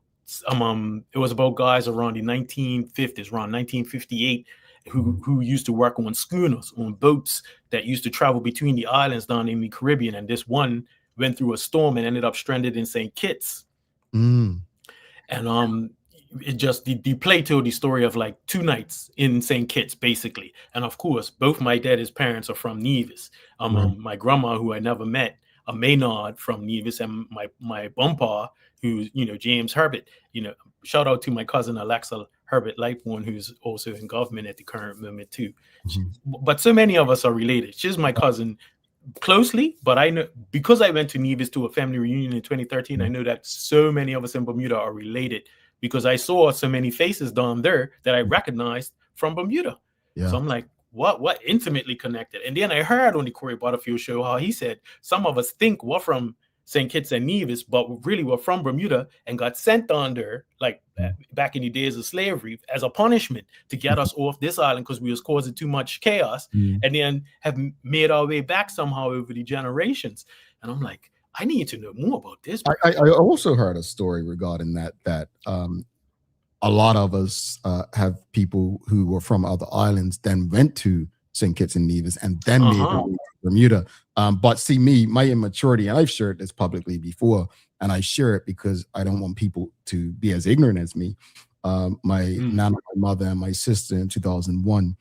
guys around the 1950s, around 1958, who used to work on schooners, on boats that used to travel between the islands down in the Caribbean. And this one went through a storm and ended up stranded in St. Kitts. And it just, the play told the story of like 2 nights in St. Kitts, basically. And of course, both my dad's parents are from Nevis. My grandma, who I never met, a Maynard from Nevis, and my bumpa, who's, you know, James Herbert. You know, shout out to my cousin Alexa Herbert Lightborn, who's also in government at the current moment too. But so many of us are related. She's my cousin closely, but I know, because I went to Nevis to a family reunion in 2013, I know that so many of us in Bermuda are related, because I saw so many faces down there that I recognized from Bermuda. So I'm like, what intimately connected. And then I heard on the Corey Butterfield show how he said some of us think we're from St. Kitts and Nevis, but really we're from Bermuda and got sent down there, like back in the days of slavery, as a punishment to get us off this island because we was causing too much chaos, and then have made our way back somehow over the generations. And I'm like, I need to know more about this. I also heard a story regarding that a lot of us have people who were from other islands, then went to St. Kitts and Nevis, and then made their way to Bermuda. But see, my immaturity, and I've shared this publicly before, and I share it because I don't want people to be as ignorant as me. My nana, my mother, and my sister in 2001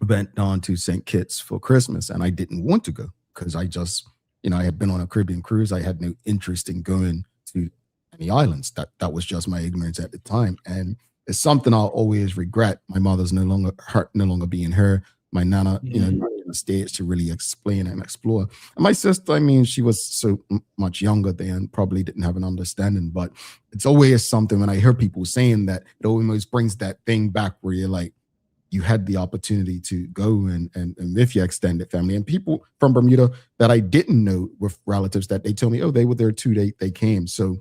went down to St. Kitts for Christmas, and I didn't want to go because I just, I had been on a Caribbean cruise. I had no interest in going to any islands. That was just my ignorance at the time, and it's something I'll always regret. My mother's no longer being her. My nana, the stage to really explain and explore. And my sister, I mean, she was so much younger then, probably didn't have an understanding, but it's always something when I hear people saying that, it always brings that thing back where you're like, you had the opportunity to go and with your extended family and people from Bermuda that I didn't know with relatives that they told me, oh, they were there too, they came. So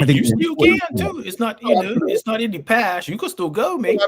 I think you still can too. It's not, it's not in the past. You could still go, mate.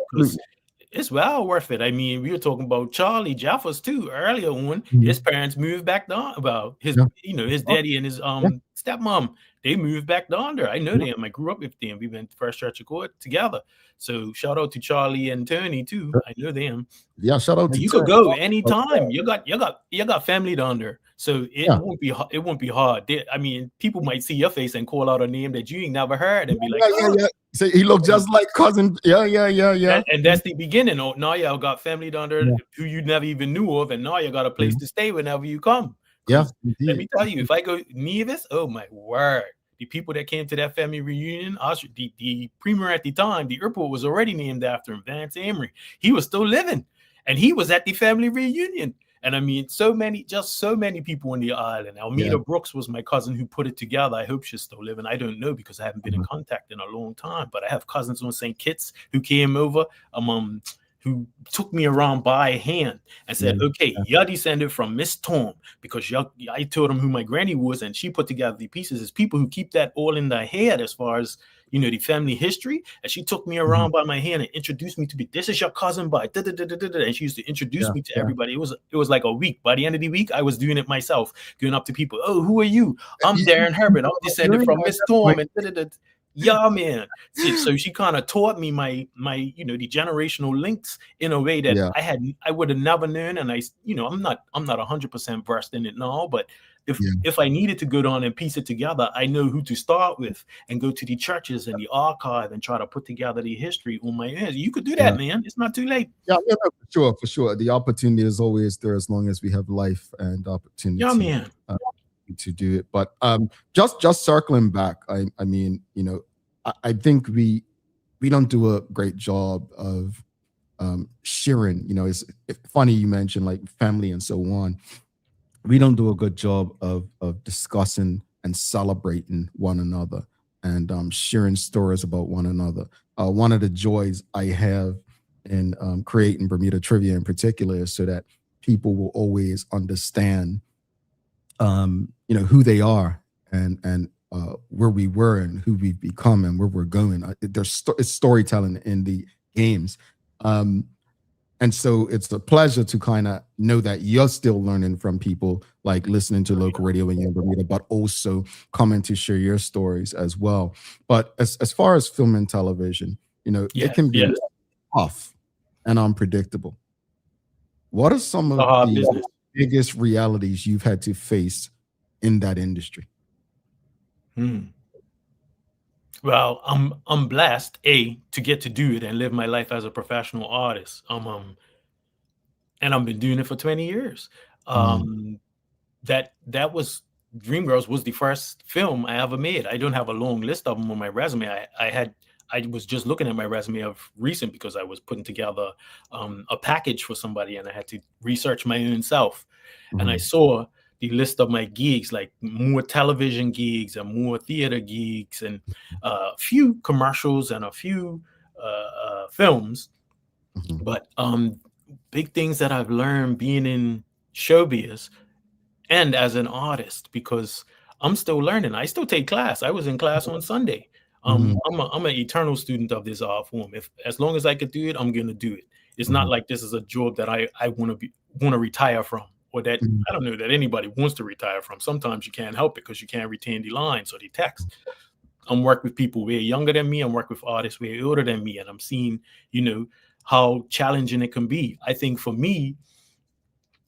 It's well worth it. I mean, we were talking about Charlie Jaffers too earlier on. His parents moved back down. About his, his daddy and his stepmom. They moved back down there. I know them. I grew up with them. We went to First Church of God together. So shout out to Charlie and Tony too. I know them. Yeah, shout out to you. Could go anytime. You got family down there. So it won't be hard. I mean, people might see your face and call out a name that you ain't never heard and be like, So he looked just like cousin. Yeah. And that's the beginning. Oh, now y'all got family down there who you never even knew of, and now you got a place to stay whenever you come. Yeah. Let me tell you, if I go Nevis, oh my word. The people that came to that family reunion, the premier at the time, the airport was already named after him, Vance Amory. He was still living, and he was at the family reunion. And I mean, so many people on the island. Almeda Brooks was my cousin who put it together. I hope she's still living. I don't know because I haven't been in contact in a long time. But I have cousins on St. Kitts who came over, who took me around by hand and said, okay, you're descended from Miss Tom, because I told them who my granny was, and she put together the pieces. It's people who keep that all in their head as far as, the family history. And she took me around by my hand and introduced me to this is your cousin by and she used to introduce me to everybody. It was like a week. By the end of the week, I was doing it myself, going up to people. Oh, who are you? I'm Daren Herbert. I'm descended from Miss Tom and yeah, man. So she kind of taught me my the generational links in a way that I would have never known. And I'm not 100% versed in it now, but if I needed to go down and piece it together, I know who to start with and go to the churches and the archive and try to put together the history on my own. You could do that, man. It's not too late. Yeah, for sure. The opportunity is always there as long as we have life and opportunity. Yeah, man. To do it. But just circling back, I mean, I think we don't do a great job of sharing. It's funny you mentioned like family and so on. We don't do a good job of discussing and celebrating one another and sharing stories about one another. One of the joys I have in creating Bermuda Trivia in particular is so that people will always understand who they are and where we were and who we've become and where we're going. It's storytelling in the games. And so it's a pleasure to kind of know that you're still learning from people, like listening to local radio when you're in Bermuda, but also coming to share your stories as well. But as far as film and television, it can be tough and unpredictable. What are some of the biggest realities you've had to face in that industry? Well, I'm blessed to get to do it and live my life as a professional artist. And I've been doing it for 20 years. That was Dreamgirls was the first film I ever made. I don't have a long list of them on my resume. I was just looking at my resume of recent because I was putting together a package for somebody and I had to research my own self. And I saw the list of my gigs, like more television gigs and more theater gigs and a few commercials and a few films. But big things that I've learned being in showbiz and as an artist, because I'm still learning. I still take class. I was in class on Sunday. I'm an eternal student of this art form. As long as I could do it, I'm going to do it. It's not like this is a job that I want to retire from. Or that I don't know that anybody wants to retire from. Sometimes you can't help it because you can't retain the lines or the text. I'm working with people way younger than me. I'm working with artists way older than me, and I'm seeing, how challenging it can be. I think for me,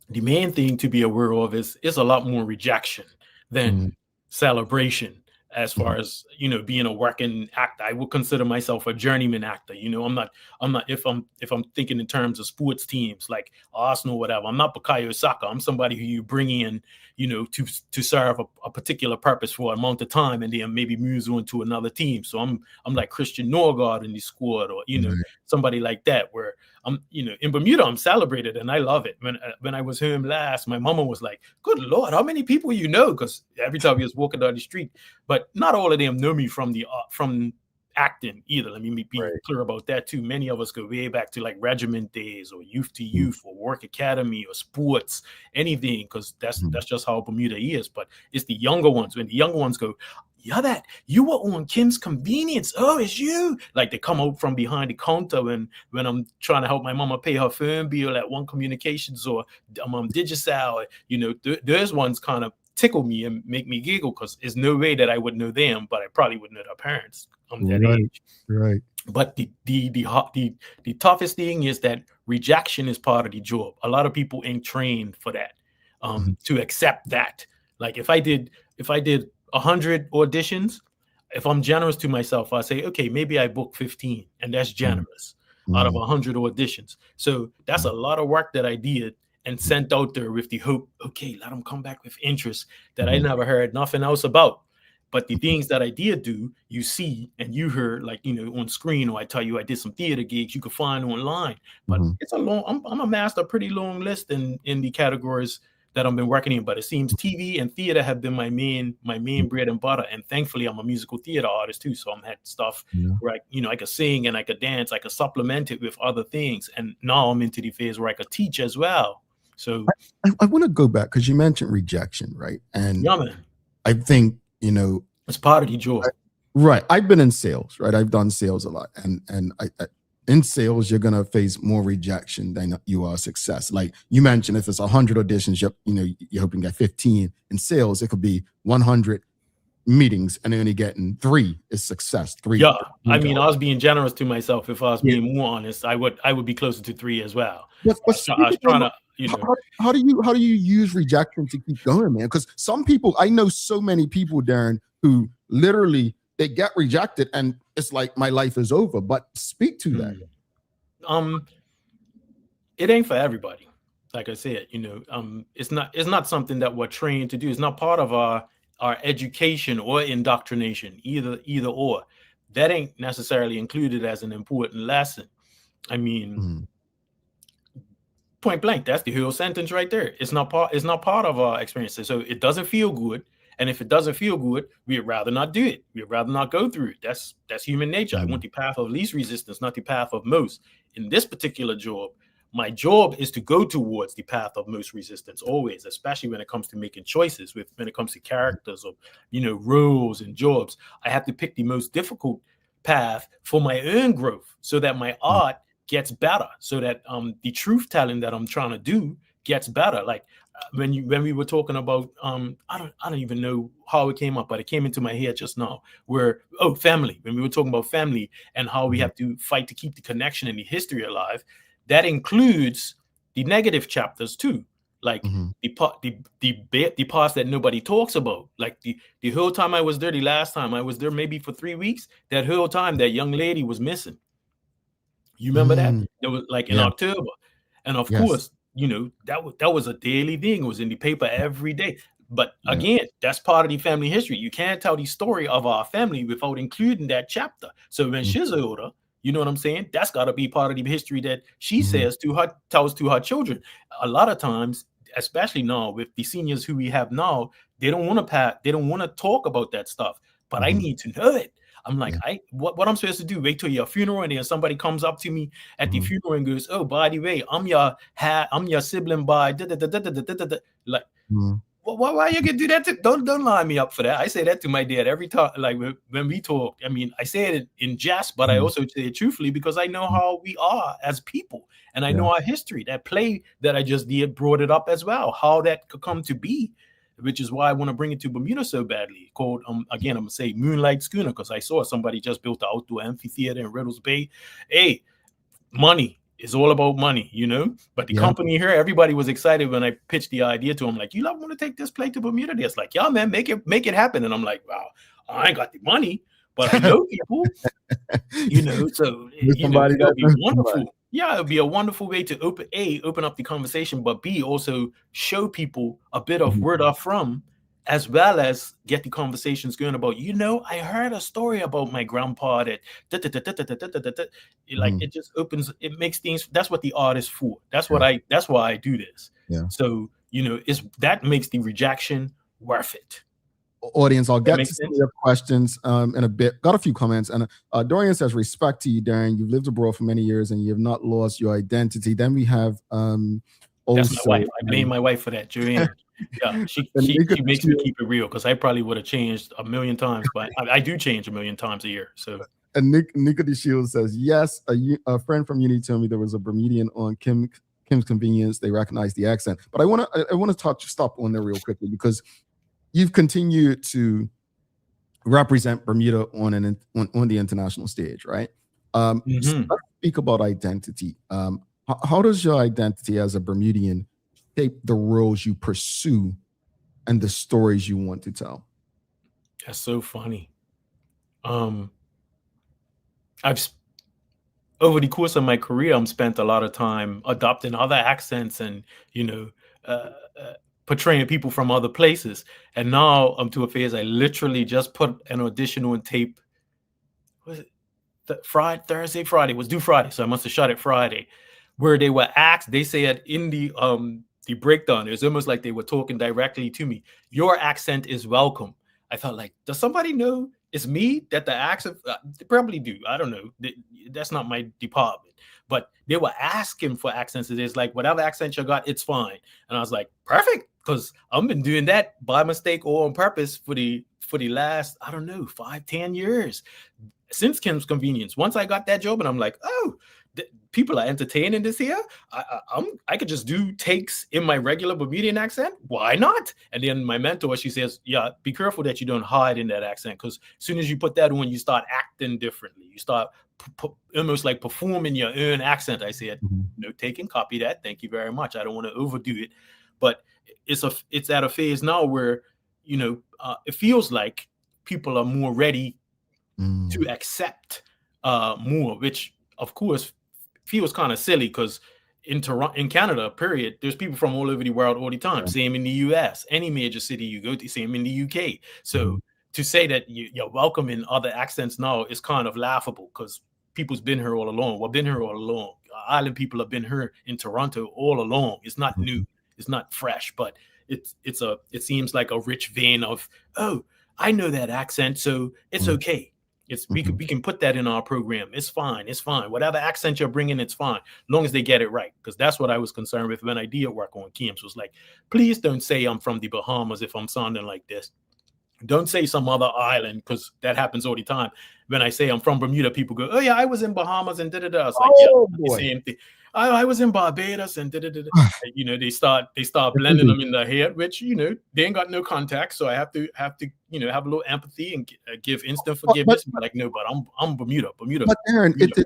the main thing to be aware of is a lot more rejection than celebration. As far as being a working actor, I would consider myself a journeyman actor. I'm not if I'm thinking in terms of sports teams like Arsenal, or whatever. I'm not Bukayo Saka. I'm somebody who you bring in, to serve a particular purpose for an amount of time, and then maybe moves on to another team. So I'm like Christian Norgard in the squad, or somebody like that, where in Bermuda, I'm celebrated and I love it. When I was home last, my mama was like, "Good Lord, how many people you know?" Because every time we was walking down the street, but not all of them know me from from acting either. Let me be clear about that too. Many of us go way back to like regiment days or youth to youth or work academy or sports, anything, because that's just how Bermuda is. But it's the younger ones. When the younger ones go, "Yeah, that you were on Kim's Convenience. Oh, it's you." Like they come out from behind the counter when I'm trying to help my mama pay her phone bill at One Communications or Digicel. Those ones kind of tickle me and make me giggle because there's no way that I would know them, but I probably would know their parents. That age. Right. But the toughest thing is that rejection is part of the job. A lot of people ain't trained for that, to accept that. Like if I did 100 auditions, if I'm generous to myself, I say, okay, maybe I book 15, and that's generous out of 100 auditions. So that's a lot of work that I did and sent out there with the hope, okay, let them come back with interest that I never heard nothing else about. But the things that I did do, you see and you heard, like, on screen, or I tell you I did some theater gigs you could find online. But it's a long, I'm amassed a pretty long list in the categories that I've been working in. But it seems TV and theater have been my main bread and butter. And thankfully, I'm a musical theater artist too. So I'm had stuff where I could sing and I could dance, I could supplement it with other things. And now I'm into the phase where I could teach as well. So I want to go back because you mentioned rejection, right? And I think, it's part of the job. Right. I've been in sales, right? I've done sales a lot. And I in sales, you're going to face more rejection than you are success. Like you mentioned, if it's 100 auditions, you're hoping to get 15. In sales, it could be 100 meetings and only getting 3 is success. 3. Yeah. I mean, I was being generous to myself. If I was being more honest, I would be closer to 3 as well. I was trying to, How do you use rejection to keep going, man? Because some people, I know so many people, Daren, who literally they get rejected and it's like my life is over. But speak to that. It ain't for everybody. Like I said, it's not something that we're trained to do. It's not part of our education or indoctrination, either or. That ain't necessarily included as an important lesson. I mean, point blank, that's the whole sentence right there. It's not part of our experiences. So it doesn't feel good. And if it doesn't feel good, we'd rather not do it. We'd rather not go through it. That's human nature. I want the path of least resistance, not the path of most. In this particular job, my job is to go towards the path of most resistance always, especially when it comes to making choices, when it comes to characters or, roles and jobs. I have to pick the most difficult path for my own growth so that my art gets better, so that the truth telling that I'm trying to do gets better. Like when we were talking about I don't even know how it came up, but it came into my head just now, where family. When we were talking about family and how we have to fight to keep the connection and the history alive, that includes the negative chapters too, like the parts that nobody talks about. Like the whole time I was there, the last time I was there, maybe for 3 weeks, that whole time that young lady was missing. You remember that? It was like in October. And of course, that was a daily thing. It was in the paper every day. But again, that's part of the family history. You can't tell the story of our family without including that chapter. So when she's older, you know what I'm saying? That's got to be part of the history that she tells to her children. A lot of times, especially now with the seniors who we have now, they don't want to talk about that stuff. But I need to know it. I'm like, what I'm supposed to do? Wait till your funeral, and then somebody comes up to me at the funeral and goes, "Oh, by the way, I'm your sibling by da da da da da da da da." Like, why you can do that? Don't line me up for that. I say that to my dad every time. Like when we talk, I mean, I say it in jest, but I also say it truthfully because I know how we are as people, and I know our history. That play that I just did brought it up as well. How that could come to be. Which is why I want to bring it to Bermuda so badly. Called again, I'm gonna say Moonlight Schooner, because I saw somebody just built an outdoor amphitheater in Riddles Bay. Hey, money is all about money, But the company here, everybody was excited when I pitched the idea to them. Like, you want to take this play to Bermuda? It's like, yeah, man, make it happen. And I'm like, wow, I ain't got the money, but I know people, So that'd be wonderful. Yeah, it'd be a wonderful way to open up the conversation, but B, also show people a bit of where they're from as well as get the conversations going about, I heard a story about my grandpa that like it just opens, it makes things. That's what the art is for. That's why I do this. Yeah. So that makes the rejection worth it. Audience, I'll get to makes some of sense? your questions in a bit. Got a few comments, and Dorian says, "Respect to you, Daren. You've lived abroad for many years, and you have not lost your identity." Then we have That's also my wife. I blame my wife for that, Joanne. Yeah, she makes me keep it real, because I probably would have changed a million times, but I do change a million times a year. So, and Nico De Shields says, "Yes, a friend from uni told me there was a Bermudian on Kim's Convenience. They recognize the accent." But I want to stop on there real quickly, because you've continued to represent Bermuda on the international stage, right? So let's speak about identity. How does your identity as a Bermudian shape the roles you pursue and the stories you want to tell? That's so funny. Over the course of my career, I've spent a lot of time adopting other accents and portraying people from other places. And now I'm to a phase. I literally just put an audition on tape. Was it Thursday, Friday? It was due Friday, so I must have shot it Friday, where they were asked. They said in the breakdown, it's almost like they were talking directly to me. Your accent is welcome. I felt like, does somebody know it's me that the accent? They probably do. I don't know. That's not my department. But they were asking for accents. It's like, whatever accent you got, it's fine. And I was like, perfect, because I've been doing that by mistake or on purpose for the last, I don't know, 5-10 years since Kim's Convenience. Once I got that job, and I'm like, oh, people are entertaining this here. I could just do takes in my regular Bermudian accent. Why not? And then my mentor, she says, yeah, be careful that you don't hide in that accent, because as soon as you put that on, you start acting differently. You start almost like performing your own accent. I said, no, take and copy that. Thank you very much. I don't want to overdo it. But it's at a phase now where, it feels like people are more ready to accept more, which of course feels kind of silly, because in Canada, period, there's people from all over the world all the time. Same in the US, any major city you go to, same in the UK. So to say that you're welcome in other accents now is kind of laughable, because people's been here all along. We've been here all along. Island people have been here in Toronto all along. It's not new. It's not fresh, but it seems like a rich vein of, oh, I know that accent, so it's okay. We can put that in our program. It's fine. It's fine. Whatever accent you're bringing, it's fine, as long as they get it right. Because that's what I was concerned with when I did work on Kim's. Was like, please don't say I'm from the Bahamas if I'm sounding like this. Don't say some other island, because that happens all the time. When I say I'm from Bermuda, people go, oh yeah, I was in Bahamas and da da da. It's like, yeah, same thing. I was in Barbados and da da da. They start blending them in their head, which they ain't got no contact. So I have to have a little empathy and give instant forgiveness. Like, no, but I'm Bermuda. But Daren,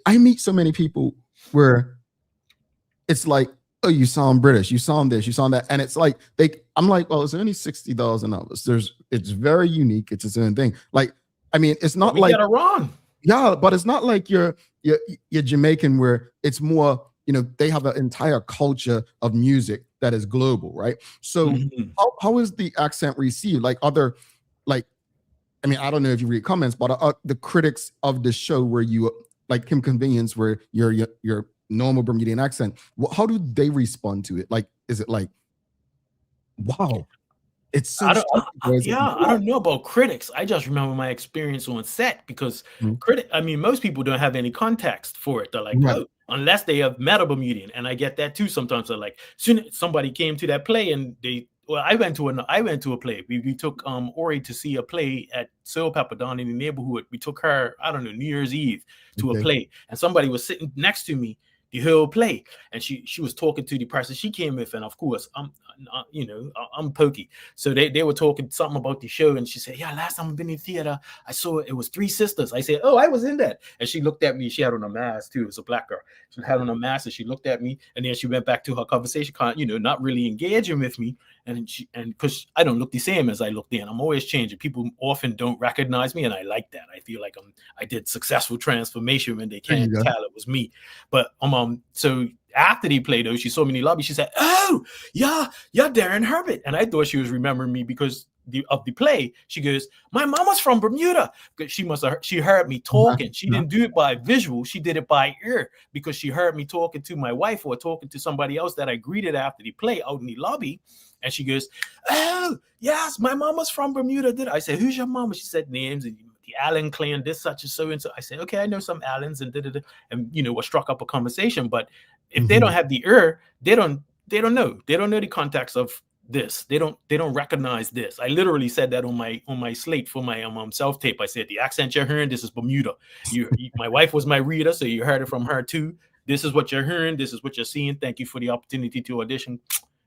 I meet so many people where it's like, oh, you sound British, you sound this, you sound that, and it's like I'm like, well, it's only 60,000 of us. It's very unique. It's its own thing. Like, I mean, it's not like get it wrong. Yeah, but it's not like you're Jamaican, where it's more, they have an entire culture of music that is global, right? So how is the accent received? Like other, I don't know if you read comments, but the critics of the show where you like Kim Convenience, where your normal Bermudian accent, how do they respond to it? Like, is it like, wow, it's so I don't know about critics. I just remember my experience on set, because most people don't have any context for it. They're like, oh, unless they have met a Bermudian, and I get that too. Sometimes they're like, soon somebody came to that play, and I went to a play. We took Ori to see a play at Soul Pepper down in the neighborhood. We took her, I don't know, New Year's Eve to a play, and somebody was sitting next to me the whole play, and she was talking to the person she came with, and of course I'm pokey, so they were talking something about the show, and she said, yeah, last time I've been in theater, I saw it was Three Sisters. I said, oh, I was in that. And she looked at me. She had on a mask too. It was a black girl. She had on a mask, and she looked at me, and then she went back to her conversation, not really engaging with me, and because I don't look the same as I looked then. I'm always changing. People often don't recognize me, and I like that. I feel like I did successful transformation when they can't tell it was me. But so after the play, though, she saw me in the lobby. She said, "Oh, yeah, Daren Herbert." And I thought she was remembering me because of the play. She goes, "My mama's from Bermuda." She heard me talking. She didn't do it by visual. She did it by ear because she heard me talking to my wife or talking to somebody else that I greeted after the play out in the lobby. And she goes, "Oh, yes, my mama's from Bermuda." I said, "Who's your mama?" She said names and the Allen clan, this, such and so and so. I said, "Okay, I know some Allens," and and we struck up a conversation. But if they don't have the ear, they don't know. They don't know the context of this. They don't recognize this. I literally said that on my slate for my self tape. I said, "The accent you're hearing, this is Bermuda. My wife was my reader, so you heard it from her too. This is what you're hearing. This is what you're seeing. Thank you for the opportunity to audition."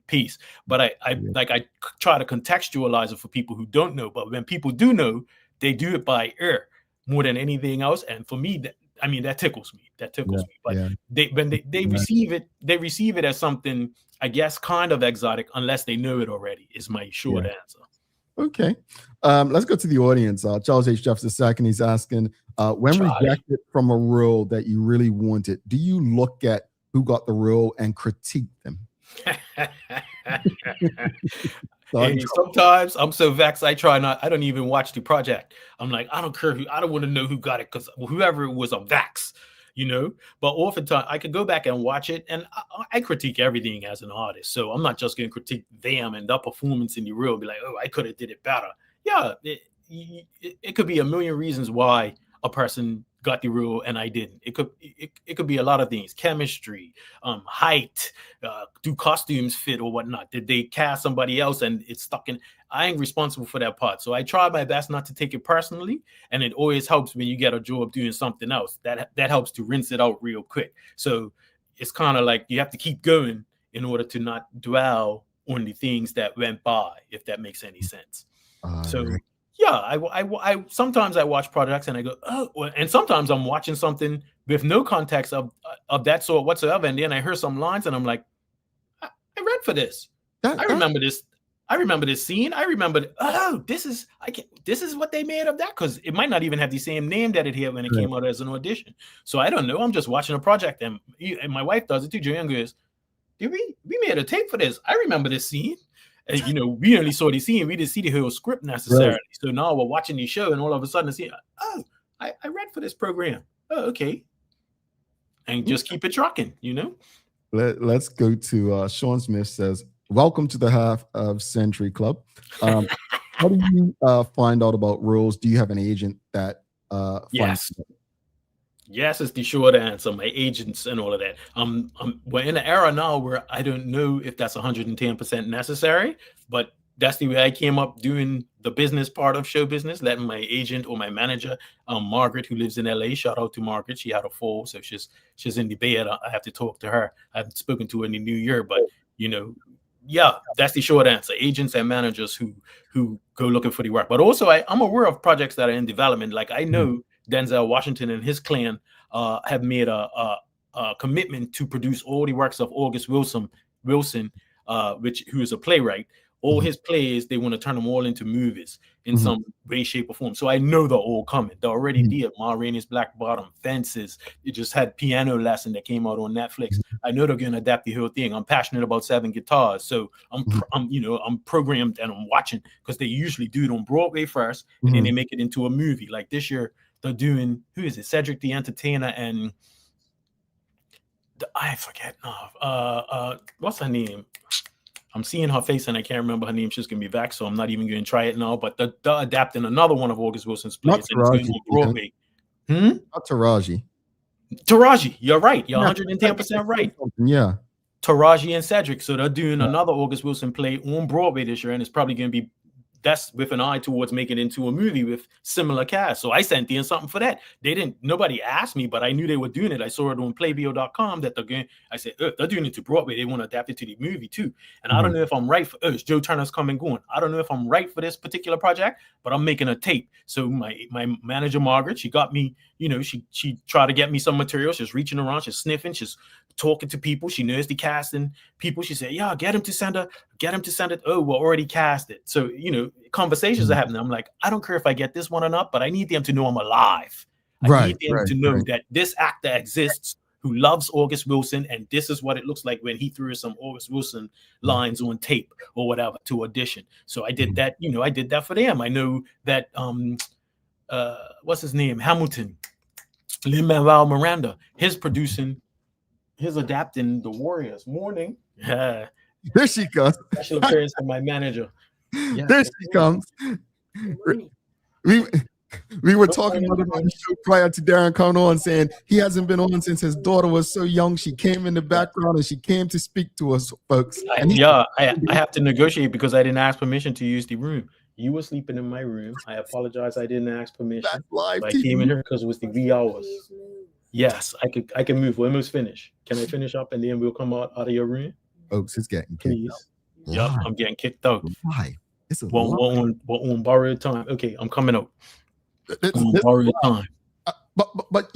Peace. But I try to contextualize it for people who don't know. But when people do know, they do it by ear more than anything else. And for me, that tickles me. That tickles me. But when they receive it, they receive it as something, I guess, kind of exotic, unless they know it already, is my short answer. Okay. Let's go to the audience. Charles H. Jefferson II, he's asking, when rejected from a role that you really wanted, do you look at who got the role and critique them? Hey, sometimes I'm so vexed, I don't even watch the project. I'm like, I don't care I don't want to know who got it, because whoever it was, I'm vexed, but oftentimes I could go back and watch it, and I critique everything as an artist. So I'm not just going to critique them and the performance in the reel, be like, "Oh, I could have did it better." Yeah, it could be a million reasons why a person got the role and I didn't. It could be a lot of things: chemistry, height, do costumes fit or whatnot? Did they cast somebody else and it's stuck in? I ain't responsible for that part. So I try my best not to take it personally, and it always helps when you get a job doing something else. That helps to rinse it out real quick. So it's kind of like you have to keep going in order to not dwell on the things that went by, if that makes any sense. Yeah, I sometimes I watch projects and I go, "Oh," and sometimes I'm watching something with no context of that sort whatsoever, and then I hear some lines and I'm like, I read for this. I remember this. I remember this scene. I remember, this is what they made of that, because it might not even have the same name that it had when it came out as an audition. So I don't know. I'm just watching a project, and my wife does it too. Joanne goes, "Did we made a tape for this? I remember this scene." And we only saw the scene, we didn't see the whole script necessarily. Right. So now we're watching the show, and all of a sudden, I read for this program. Oh, okay. And just keep it trucking, Let's go to Sean Smith says, "Welcome to the Half of Century Club. How do you find out about roles? Do you have an agent that Yes. Yes, is the short answer. My agents and all of that. We're in an era now where I don't know if that's 110% necessary, but that's the way I came up doing the business part of show business, letting my agent or my manager, Margaret, who lives in LA, shout out to Margaret. She had a fall, so she's in the bed. I have to talk to her. I haven't spoken to her in the new year, but yeah, that's the short answer. Agents and managers who go looking for the work. But also I'm aware of projects that are in development. Like I know Denzel Washington and his clan have made a commitment to produce all the works of August Wilson, who is a playwright. All his plays, they want to turn them all into movies in some way, shape, or form. So I know they're all coming. They already did. Ma Rainey's Black Bottom, Fences. It just had Piano Lesson that came out on Netflix. I know they're going to adapt the whole thing. I'm passionate about 7 guitars, so I'm programmed and I'm watching, because they usually do it on Broadway first, and then they make it into a movie. Like this year, they're doing, who is it? Cedric the Entertainer and I forget now. What's her name? I'm seeing her face and I can't remember her name. She's gonna be back, so I'm not even going to try it now. But they're adapting another one of August Wilson's plays. And it's going on Broadway. Not Taraji. Taraji, you're right. You're 110% right. Yeah. Taraji and Cedric. So they're doing another August Wilson play on Broadway this year, and it's probably going to be, that's with an eye towards making it into a movie with similar cast. So I sent in something for that. Nobody asked me, but I knew they were doing it. I saw it on playbill.com that I said, they're doing it to Broadway. They want to adapt it to the movie too. And I don't know if I'm right for, it's Joe Turner's Come and Going. I don't know if I'm right for this particular project, but I'm making a tape. So my manager, Margaret, she got me, she tried to get me some material. She's reaching around, she's sniffing, she's talking to people. She knows the casting people. She said, yeah, get him to send it. Oh, we're already casted. So, conversations are happening. I'm like, I don't care if I get this one or not, but I need them to know I'm alive. I need them to know that this actor exists who loves August Wilson, and this is what it looks like when he threw some August Wilson lines on tape or whatever to audition. So I did that, I did that for them. I know that what's his name? Hamilton, Lin-Manuel Miranda, his adapting The Warriors. Morning. There she goes. Special appearance from my manager. Yes. There she comes. We were talking about the show prior to Daren coming on, saying he hasn't been on since his daughter was so young. She came in the background and she came to speak to us, folks. I have to negotiate because I didn't ask permission to use the room. You were sleeping in my room. I apologize. I didn't ask permission. I came in here because it was the wee hours. Yes, I can move. We're almost finished. Can I finish up and then we'll come out of your room? Folks, it's getting kicked out. Yep, I'm getting kicked out. Why? We're on borrowed time. Okay, I'm coming out. Borrowed time. But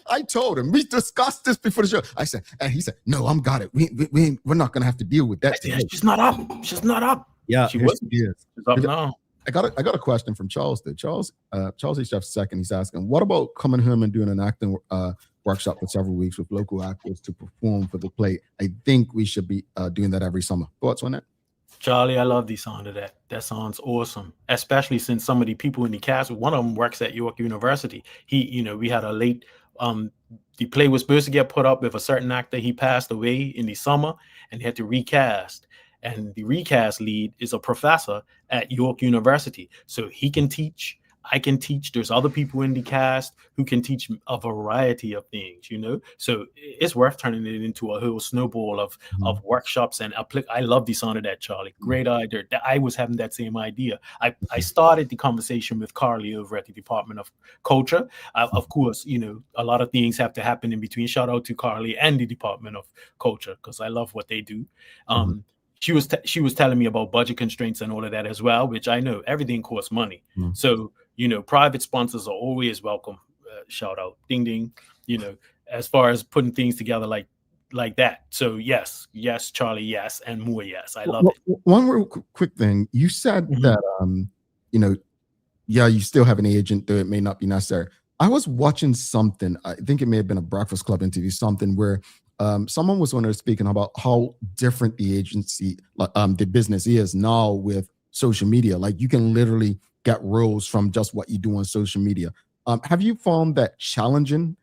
I told him, we discussed this before the show. I said, and he said, no, I'm got it. We're not gonna have to deal with that. She's not up. She's not up. Yeah, she was. She's up now. I got a question from Charles though. Charles H. F. Second. He's asking, what about coming home and doing an acting workshop for several weeks with local actors to perform for the play? I think we should be doing that every summer. Thoughts on that? Charlie, I love the sound of that. That sounds awesome, especially since some of the people in the cast, one of them works at York University. We had a late, the play was supposed to get put up with a certain actor. He passed away in the summer and they had to recast. And the recast lead is a professor at York University. So he can teach, I can teach. There's other people in the cast who can teach a variety of things, So it's worth turning it into a whole snowball of workshops and I love the sound of that, Charlie. Great idea. I was having that same idea. I started the conversation with Carly over at the Department of Culture. Of course, a lot of things have to happen in between. Shout out to Carly and the Department of Culture because I love what they do. She was telling me about budget constraints and all of that as well, which I know everything costs money. So, private sponsors are always welcome. Shout out, ding, ding, as far as putting things together like that. So yes, Charlie, yes, and more yes. I love it. One real quick thing. You said that, you still have an agent, though it may not be necessary. I was watching something, I think it may have been a Breakfast Club interview, something where someone was on there speaking about how different the agency, the business is now with social media. Like you can literally get roles from just what you do on social media. Have you found that challenging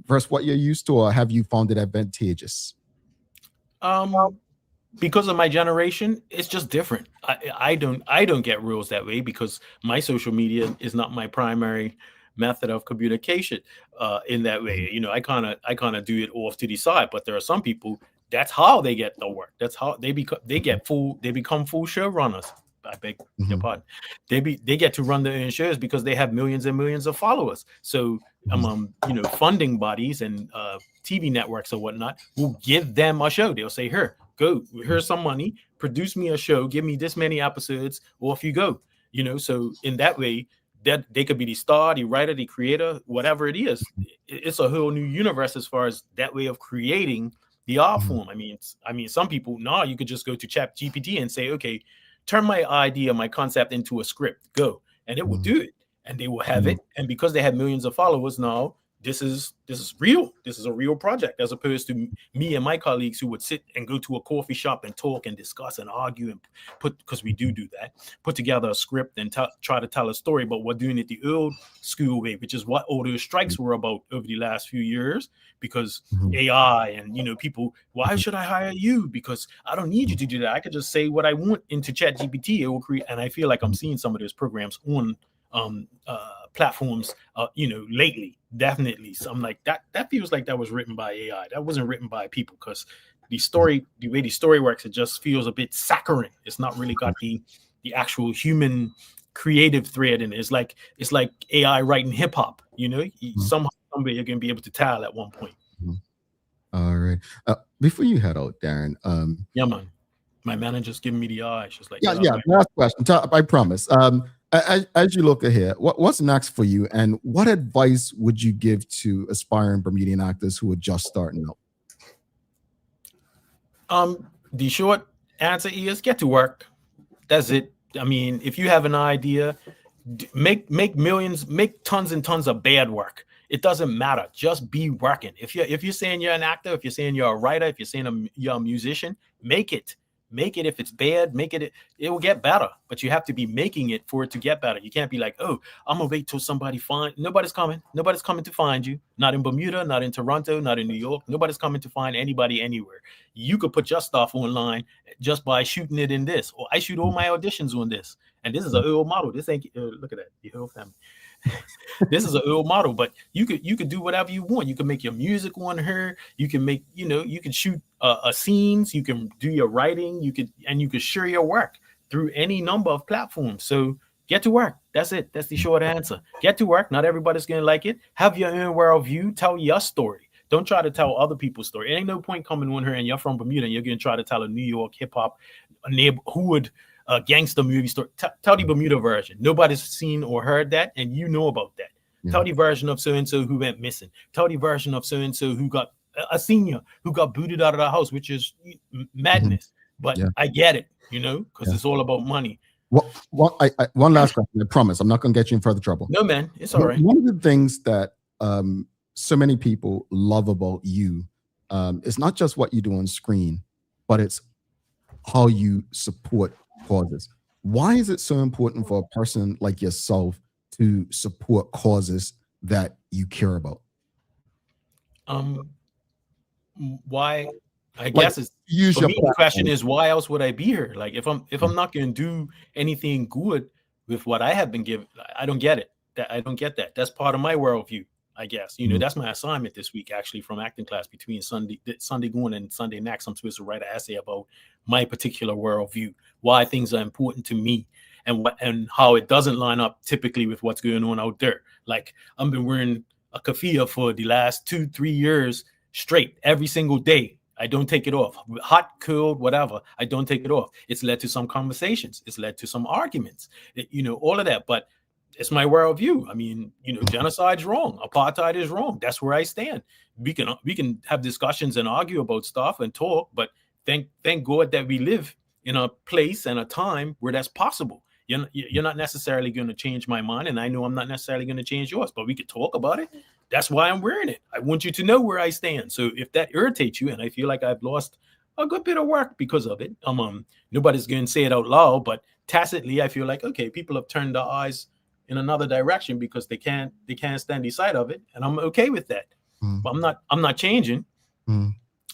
versus what you're used to, or have you found it advantageous? Because of my generation, it's just different. I don't get roles that way because my social media is not my primary method of communication in that way. I kind of do it off to the side, but there are some people that's how they get the work. That's how they become full showrunners. I beg your pardon. They get to run their own shows because they have millions and millions of followers. So funding bodies and TV networks or whatnot will give them a show. They'll say, here's some money, produce me a show, give me this many episodes, off you go. So in that way, that they could be the star, the writer, the creator, whatever it is. It's a whole new universe as far as that way of creating the art form. I mean, some people, you could just go to ChatGPT and say, okay, turn my idea, my concept into a script, go. And it will do it. And they will have it. And because they have millions of followers now, this is real. This is a real project, as opposed to me and my colleagues who would sit and go to a coffee shop and talk and discuss and argue and because we do that, put together a script and try to tell a story. But we're doing it the old school way, which is what all those strikes were about over the last few years, because AI and, people, why should I hire you? Because I don't need you to do that. I could just say what I want into ChatGPT. It will create. And I feel like I'm seeing some of those programs on platforms, lately, definitely. So I'm like, that feels like that was written by AI. That wasn't written by people, because the way the story works, it just feels a bit saccharine. It's not really got the actual human creative thread in it. It's like AI writing hip hop, somehow, somebody you're going to be able to tell at one point. All right. Before you head out, Daren. Yeah, man. My manager's giving me the eye. She's like, yeah. Last question. I promise. As you look ahead, what's next for you, and what advice would you give to aspiring Bermudian actors who are just starting out? The short answer is get to work. That's it. I mean, if you have an idea, make millions, make tons and tons of bad work, It doesn't matter. Just be working. If you're saying you're an actor, if you're saying you're a writer, if you're saying you're a musician, make it. Make it. If it's bad, make it. It will get better. But you have to be making it for it to get better. You can't be like, oh, I'm gonna wait till somebody find. Nobody's coming. Nobody's coming to find you. Not in Bermuda, not in Toronto, not in New York. Nobody's coming to find anybody anywhere. You could put your stuff online just by shooting it in this. Or I shoot all my auditions on this. And this is an old model. This ain't. Look at that. The whole family. This is an old model, but you could do whatever you want. You can make your music on her. You can make, you can shoot scenes. You can do your writing. You could share your work through any number of platforms. So get to work. That's it. That's the short answer. Get to work. Not everybody's gonna like it. Have your own worldview. Tell your story. Don't try to tell other people's story. It ain't no point coming on her and you're from Bermuda and you're gonna try to tell a New York hip hop neighborhood gangster movie story. Tell the Bermuda version. Nobody's seen or heard that, and you know about that. Yeah. Tell the version of so-and-so who went missing. Tell the version of so-and-so who got a senior who got booted out of the house, which is madness. But I get it, because it's all about money. Well, one last question. I promise I'm not going to get you in further trouble. No, man, it's all right. One of the things that so many people love about you is not just what you do on screen, but it's how you support causes. Why is it so important for a person like yourself to support causes that you care about? Why? I guess it's for me, the question is, why else would I be here? Like, if I'm not going to do anything good with what I have been given, I don't get it. I don't get that. That's part of my worldview, I guess. That's my assignment this week, actually, from acting class. Between Sunday going and Sunday next, I'm supposed to write an essay about my particular worldview, why things are important to me, and how it doesn't line up typically with what's going on out there. Like, I've been wearing a keffiyeh for the last 2-3 years straight, every single day. I don't take it off. Hot, cold, whatever. I don't take it off. It's led to some conversations. It's led to some arguments. All of that. But it's my worldview. I mean, genocide's wrong. Apartheid is wrong. That's where I stand. We can have discussions and argue about stuff and talk, but thank God that we live in a place and a time where that's possible. You're not necessarily going to change my mind, and I know I'm not necessarily going to change yours, but we could talk about it. That's why I'm wearing it. I want you to know where I stand. So if that irritates you, and I feel like I've lost a good bit of work because of it, nobody's going to say it out loud, but tacitly, I feel like, okay, people have turned their eyes in another direction because they can't stand the sight of it, and I'm okay with that. But I'm not changing.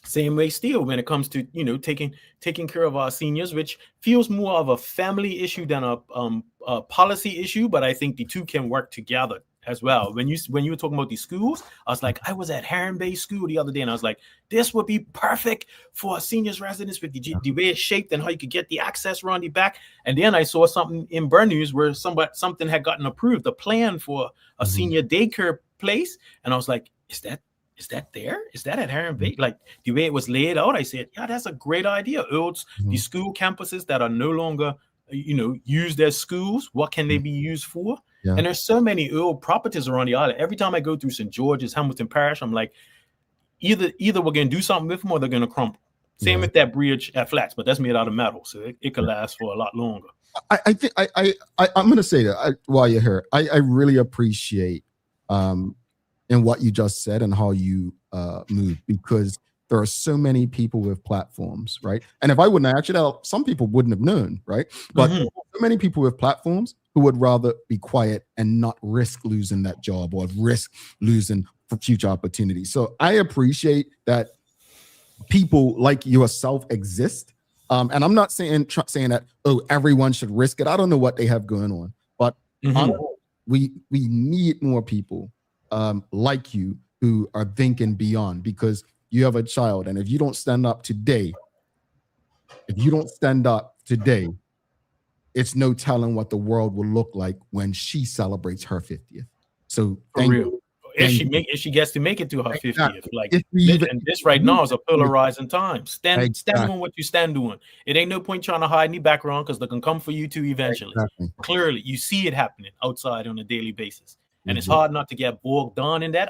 Same way still when it comes to taking care of our seniors, which feels more of a family issue than a policy issue, but I think the two can work together as well. When you were talking about these schools, I was like, I was at Heron Bay School the other day, and I was like, this would be perfect for a seniors residence with the way it's shaped and how you could get the access around the back. And then I saw something in Bermuda where something had gotten approved, a plan for a senior daycare place, and I was like, is that there? Is that at Heron Bay? Like the way it was laid out, I said, yeah, that's a great idea. The school campuses that are no longer, used as schools, what can they be used for? Yeah. And there's so many old properties around the island. Every time I go through St. George's, Hamilton Parish, I'm like, either we're going to do something with them or they're going to crumble. Same with that bridge at Flats, but that's made out of metal, so it could last for a lot longer. I think I'm going to say that while you're here, I really appreciate in what you just said and how you move, because there are so many people with platforms, right? And if I wouldn't, actually, some people wouldn't have known, right? But so many people with platforms who would rather be quiet and not risk losing that job or risk losing for future opportunities. So I appreciate that people like yourself exist. And I'm not saying that, everyone should risk it. I don't know what they have going on, but we need more people like you who are thinking beyond, because you have a child, and if you don't stand up today, it's no telling what the world will look like when she celebrates her 50th. So thank you. If she gets to make it to her 50th, like, and this right now is a polarizing time. Stand on what you stand on. It ain't no point trying to hide in the background, because they can come for you too eventually. Clearly, you see it happening outside on a daily basis. And it's hard not to get bogged down in that.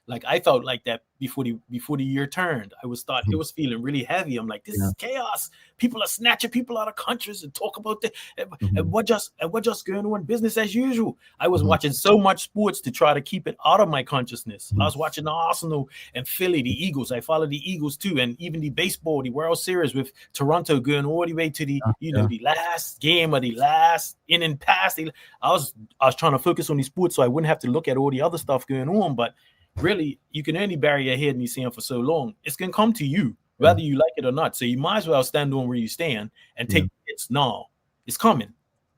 Like I felt like that before the year turned. It was feeling really heavy. I'm like, this is chaos. People are snatching people out of countries and talk about and what just going on, business as usual. I was watching so much sports to try to keep it out of my consciousness. I was watching the Arsenal and Philly, the Eagles. I followed the Eagles too, and even the baseball, the World Series with Toronto going all the way to the the last game of the last inning pass. I was trying to focus on the sports so I wouldn't have to look at all the other stuff going on, but really, you can only bury your head in the sand for so long. It's going to come to you, whether you like it or not. So you might as well stand on where you stand and take it now. It's coming.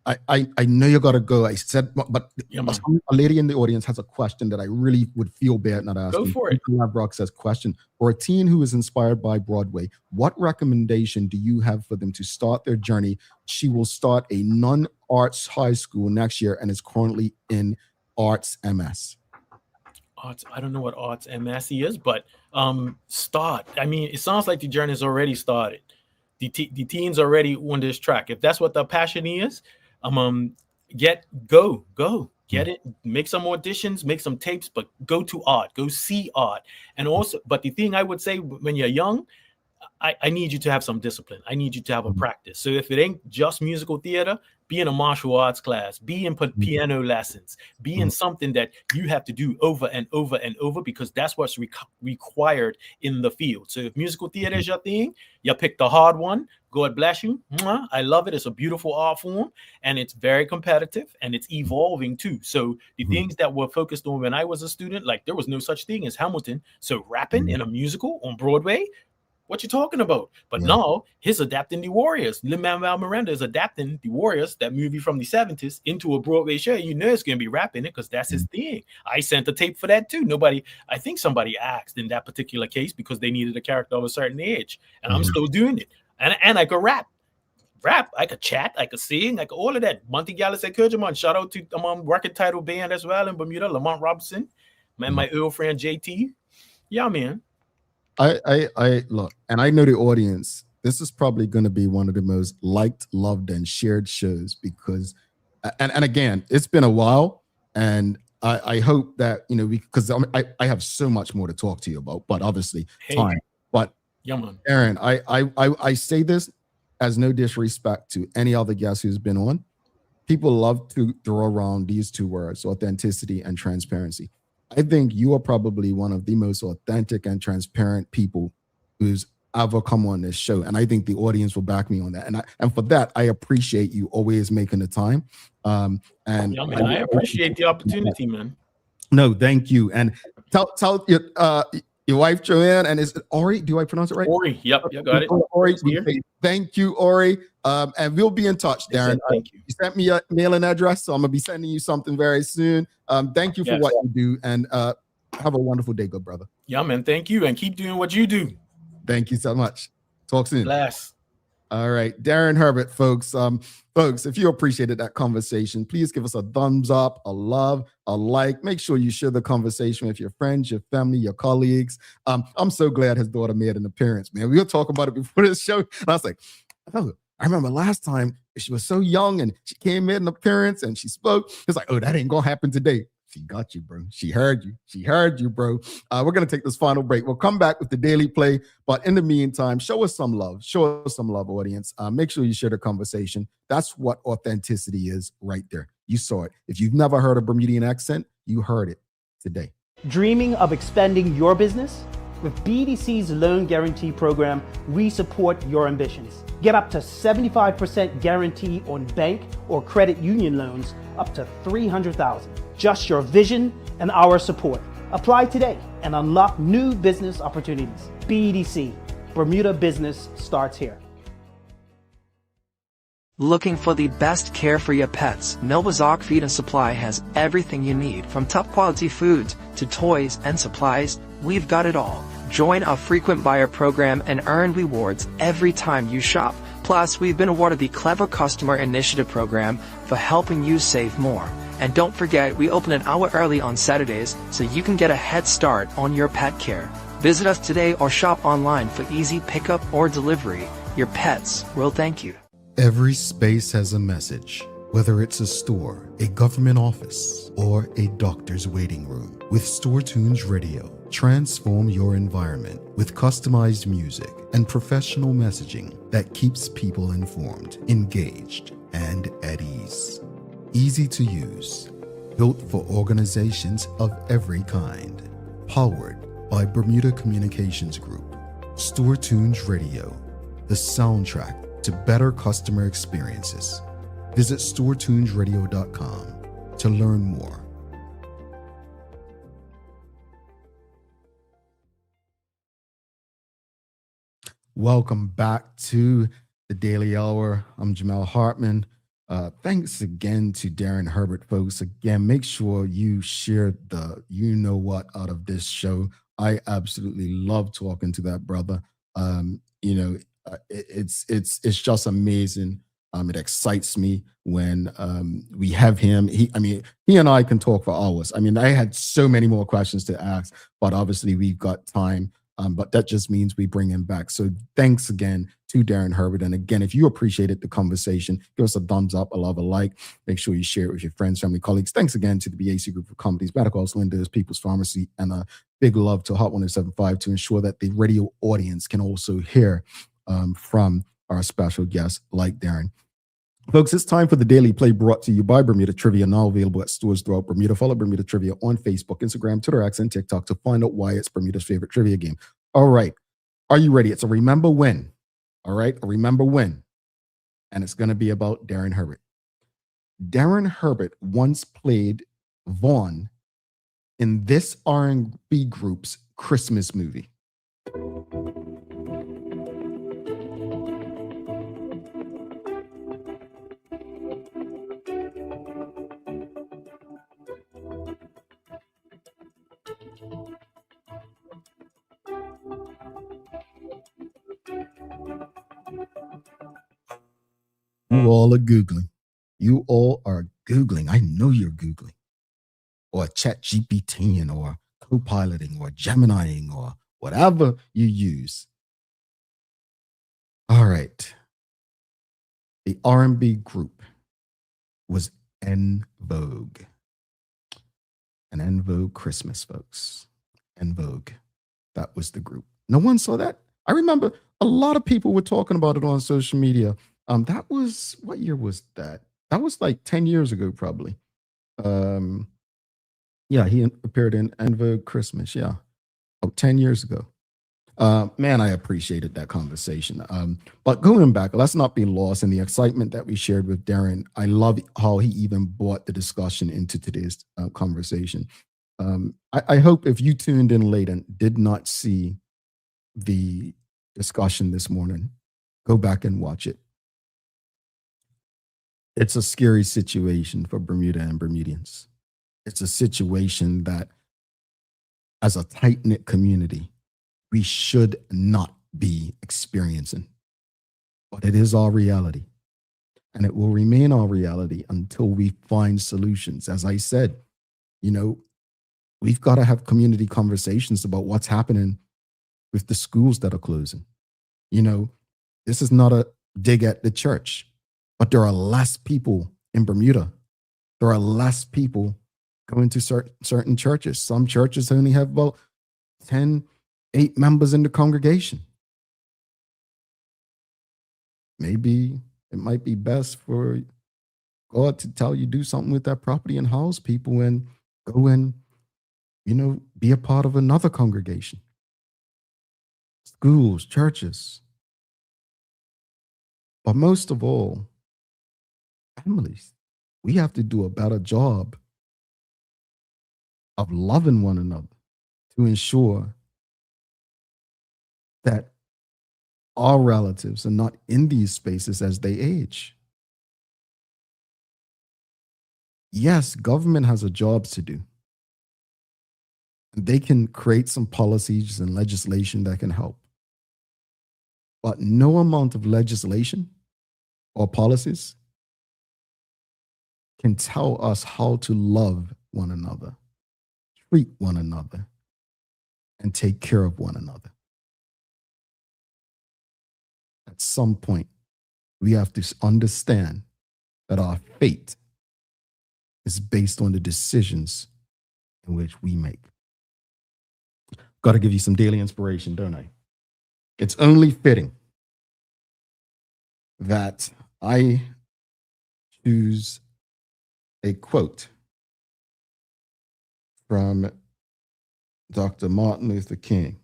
I know you got to go. I said, but a lady in the audience has a question that I really would feel bad not asking. Go for it. Brock says, question, for a teen who is inspired by Broadway, what recommendation do you have for them to start their journey? She will start a non-arts high school next year and is currently in arts MS. Arts, I don't know what arts MS is, but start. I mean, it sounds like the journey's already started. The teens already on this track. If that's what the passion is, get it. Make some auditions, make some tapes, but go to art, go see art. And also, but the thing I would say when you're young, I need you to have some discipline. I need you to have a practice. So if it ain't just musical theater, be in a martial arts class, be in piano lessons, be in something that you have to do over and over and over, because that's what's required in the field. So if musical theater is your thing, you pick the hard one. God bless you. I love it. It's a beautiful art form, and it's very competitive, and it's evolving too. So the things that were focused on when I was a student, like there was no such thing as Hamilton. So rapping in a musical on Broadway, what you talking about? But now he's adapting the Warriors. Lin-Manuel Miranda is adapting the Warriors, that movie from the 70s, into a Broadway show. You know it's going to be rapping it because that's his thing. I sent a tape for that too. I think somebody asked in that particular case because they needed a character of a certain age. And I'm still doing it. And I could rap, I could chat, I could sing, I could all of that. Monty Gallis at Kurjaman. Shout out to record title band as well in Bermuda, Lamont Robinson, man, my old friend JT. Yeah, man. I look, and I know the audience, this is probably going to be one of the most liked, loved, and shared shows because, and again, it's been a while, and I hope that, because I have so much more to talk to you about, but obviously time. But Aaron, I say this as no disrespect to any other guest who's been on. People love to throw around these two words, authenticity and transparency. I think you are probably one of the most authentic and transparent people who's ever come on this show. And I think the audience will back me on that. And for that, I appreciate you always making the time. I appreciate the opportunity, man. No, thank you. And tell your wife, Joanne, and is it Ori? Do I pronounce it right? Ori, yep, you got it. Ori, thank you, Ori. And we'll be in touch, Daren. Thank you. You sent me a mailing address, so I'm going to be sending you something very soon. Thank you for what you do, and have a wonderful day, good brother. Yeah, man, thank you, and keep doing what you do. Thank you so much. Talk soon. Bless. All right, Daren Herbert, folks. Folks, if you appreciated that conversation, please give us a thumbs up, a love, a like. Make sure you share the conversation with your friends, your family, your colleagues. I'm so glad his daughter made an appearance, man. We were talking about it before this show, and I was like, oh, I remember last time she was so young and she came in an appearance and she spoke. It's like, oh, that ain't gonna happen today. She got you, bro. She heard you. She heard you, bro. We're going to take this final break. We'll come back with the Daily Play. But in the meantime, show us some love. Show us some love, audience. Make sure you share the conversation. That's what authenticity is right there. You saw it. If you've never heard a Bermudian accent, you heard it today. Dreaming of expanding your business? With BDC's Loan Guarantee Program, we support your ambitions. Get up to 75% guarantee on bank or credit union loans up to $300,000. Just your vision and our support. Apply today and unlock new business opportunities. BDC, Bermuda business starts here. Looking for the best care for your pets? Novazok Feed and Supply has everything you need, from top quality foods to toys and supplies. We've got it all. Join our frequent buyer program and earn rewards every time you shop. Plus, we've been awarded the Clever Customer Initiative program for helping you save more. And don't forget, we open an hour early on Saturdays so you can get a head start on your pet care. Visit us today or shop online for easy pickup or delivery. Your pets will thank you. Every space has a message, whether it's a store, a government office, or a doctor's waiting room. With Store Tunes Radio, Transform your environment with customized music and professional messaging that keeps people informed, engaged, and at ease. Easy to use, built for organizations of every kind. Powered by Bermuda Communications Group. Stuart Tunes Radio, the soundtrack to better customer experiences. Visit stuartunesradio.com to learn more. Welcome back to the Daily Hour. I'm Jamel Hartman. Thanks again to Daren Herbert, folks. Again, make sure you share the you know what out of this show. I absolutely love talking to that brother. It's just amazing. It excites me when we have him. He and I can talk for hours. I had so many more questions to ask, but obviously we've got time. But that just means we bring him back. So thanks again to Daren Herbert. And again, if you appreciated the conversation, give us a thumbs up, a love, a like. Make sure you share it with your friends, family, colleagues. Thanks again to the BAC Group of Companies, Medical House Linda's, People's Pharmacy, and a big love to Hot 1075 to ensure that the radio audience can also hear from our special guests like Daren. Folks, it's time for the Daily Play brought to you by Bermuda Trivia, now available at stores throughout Bermuda. Follow Bermuda Trivia on Facebook, Instagram, Twitter, X, and TikTok to find out why it's Bermuda's favorite trivia game. All right. Are you ready? It's a remember when. All right. A remember when. And it's going to be about Daren Herbert. Daren Herbert once played Vaughn in this R&B group's Christmas movie. You all are Googling. You all are Googling. I know you're Googling. Or chat GPTing or co-piloting or Geminiing or whatever you use. All right. The R&B group was En Vogue. An En Vogue Christmas, folks. En Vogue. That was the group. No one saw that. I remember a lot of people were talking about it on social media. That was, what year was that? That was like 10 years ago, probably. Yeah, he appeared in En Vogue Christmas. Yeah. 10 years ago. Man, I appreciated that conversation. But going back, let's not be lost in the excitement that we shared with Daren. I love how he even brought the discussion into today's conversation. I hope if you tuned in late and did not see the discussion this morning, go back and watch it. It's a scary situation for Bermuda and Bermudians. It's a situation that, as a tight-knit community, we should not be experiencing. But it is our reality. And it will remain our reality until we find solutions. As I said, we've got to have community conversations about what's happening with the schools that are closing. This is not a dig at the church, but there are less people in Bermuda. There are less people going to certain churches. Some churches only have about 8 members in the congregation. Maybe it might be best for God to tell you do something with that property and house people and go and, be a part of another congregation. Schools, churches. But most of all, families. We have to do a better job of loving one another to ensure that our relatives are not in these spaces as they age. Yes, government has a job to do. They can create some policies and legislation that can help. But no amount of legislation or policies can tell us how to love one another, treat one another, and take care of one another. At some point, we have to understand that our fate is based on the decisions in which we make. got to give you some daily inspiration, don't I? It's only fitting that I choose a quote from Dr. Martin Luther King.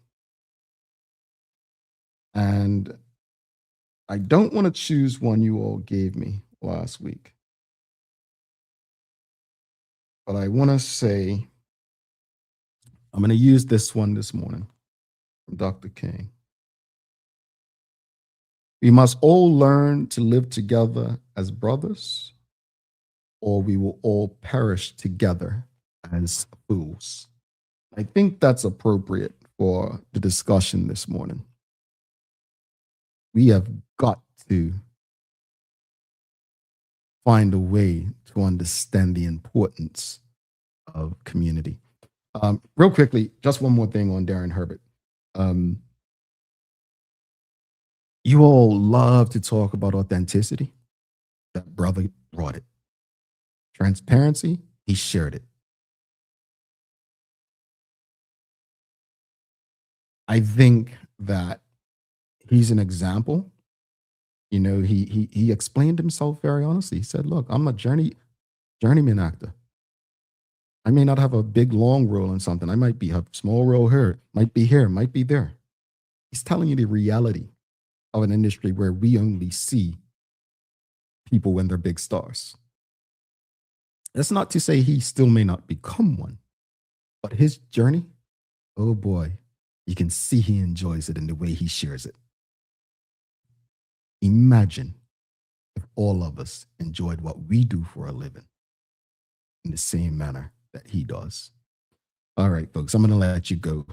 And I don't want to choose one you all gave me last week, but I want to say, I'm going to use this one this morning from Dr. King. We must all learn to live together as brothers, or we will all perish together as fools. I think that's appropriate for the discussion this morning. We have got to find a way to understand the importance of community. Real quickly, just one more thing on Daren Herbert. You all love to talk about authenticity. That brother brought it. Transparency, he shared it. I think that he's an example. You know, he explained himself very honestly. He said, look, I'm a journeyman actor. I may not have a big, long role in something. I might be a small role here, might be there. He's telling you the reality of an industry where we only see people when they're big stars. That's not to say he still may not become one, but his journey, oh boy, you can see he enjoys it in the way he shares it. Imagine if all of us enjoyed what we do for a living in the same manner that he does. All right, folks, I'm going to let you go.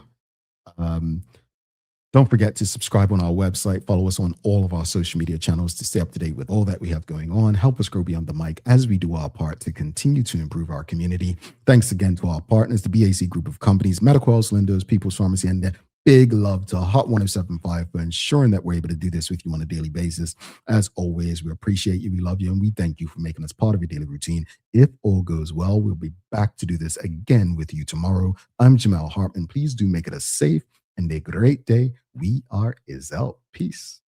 Don't forget to subscribe on our website. Follow us on all of our social media channels to stay up to date with all that we have going on. Help us grow beyond the mic as we do our part to continue to improve our community. Thanks again to our partners, the BAC Group of Companies, MediQuels, Lindos, People's Pharmacy, and the big love to Hot 1075 for ensuring that we're able to do this with you on a daily basis. As always, we appreciate you, we love you, and we thank you for making us part of your daily routine. If all goes well, we'll be back to do this again with you tomorrow. I'm Jamal Hartman. Please do make it a safe and a great day. We are Izelle. Peace.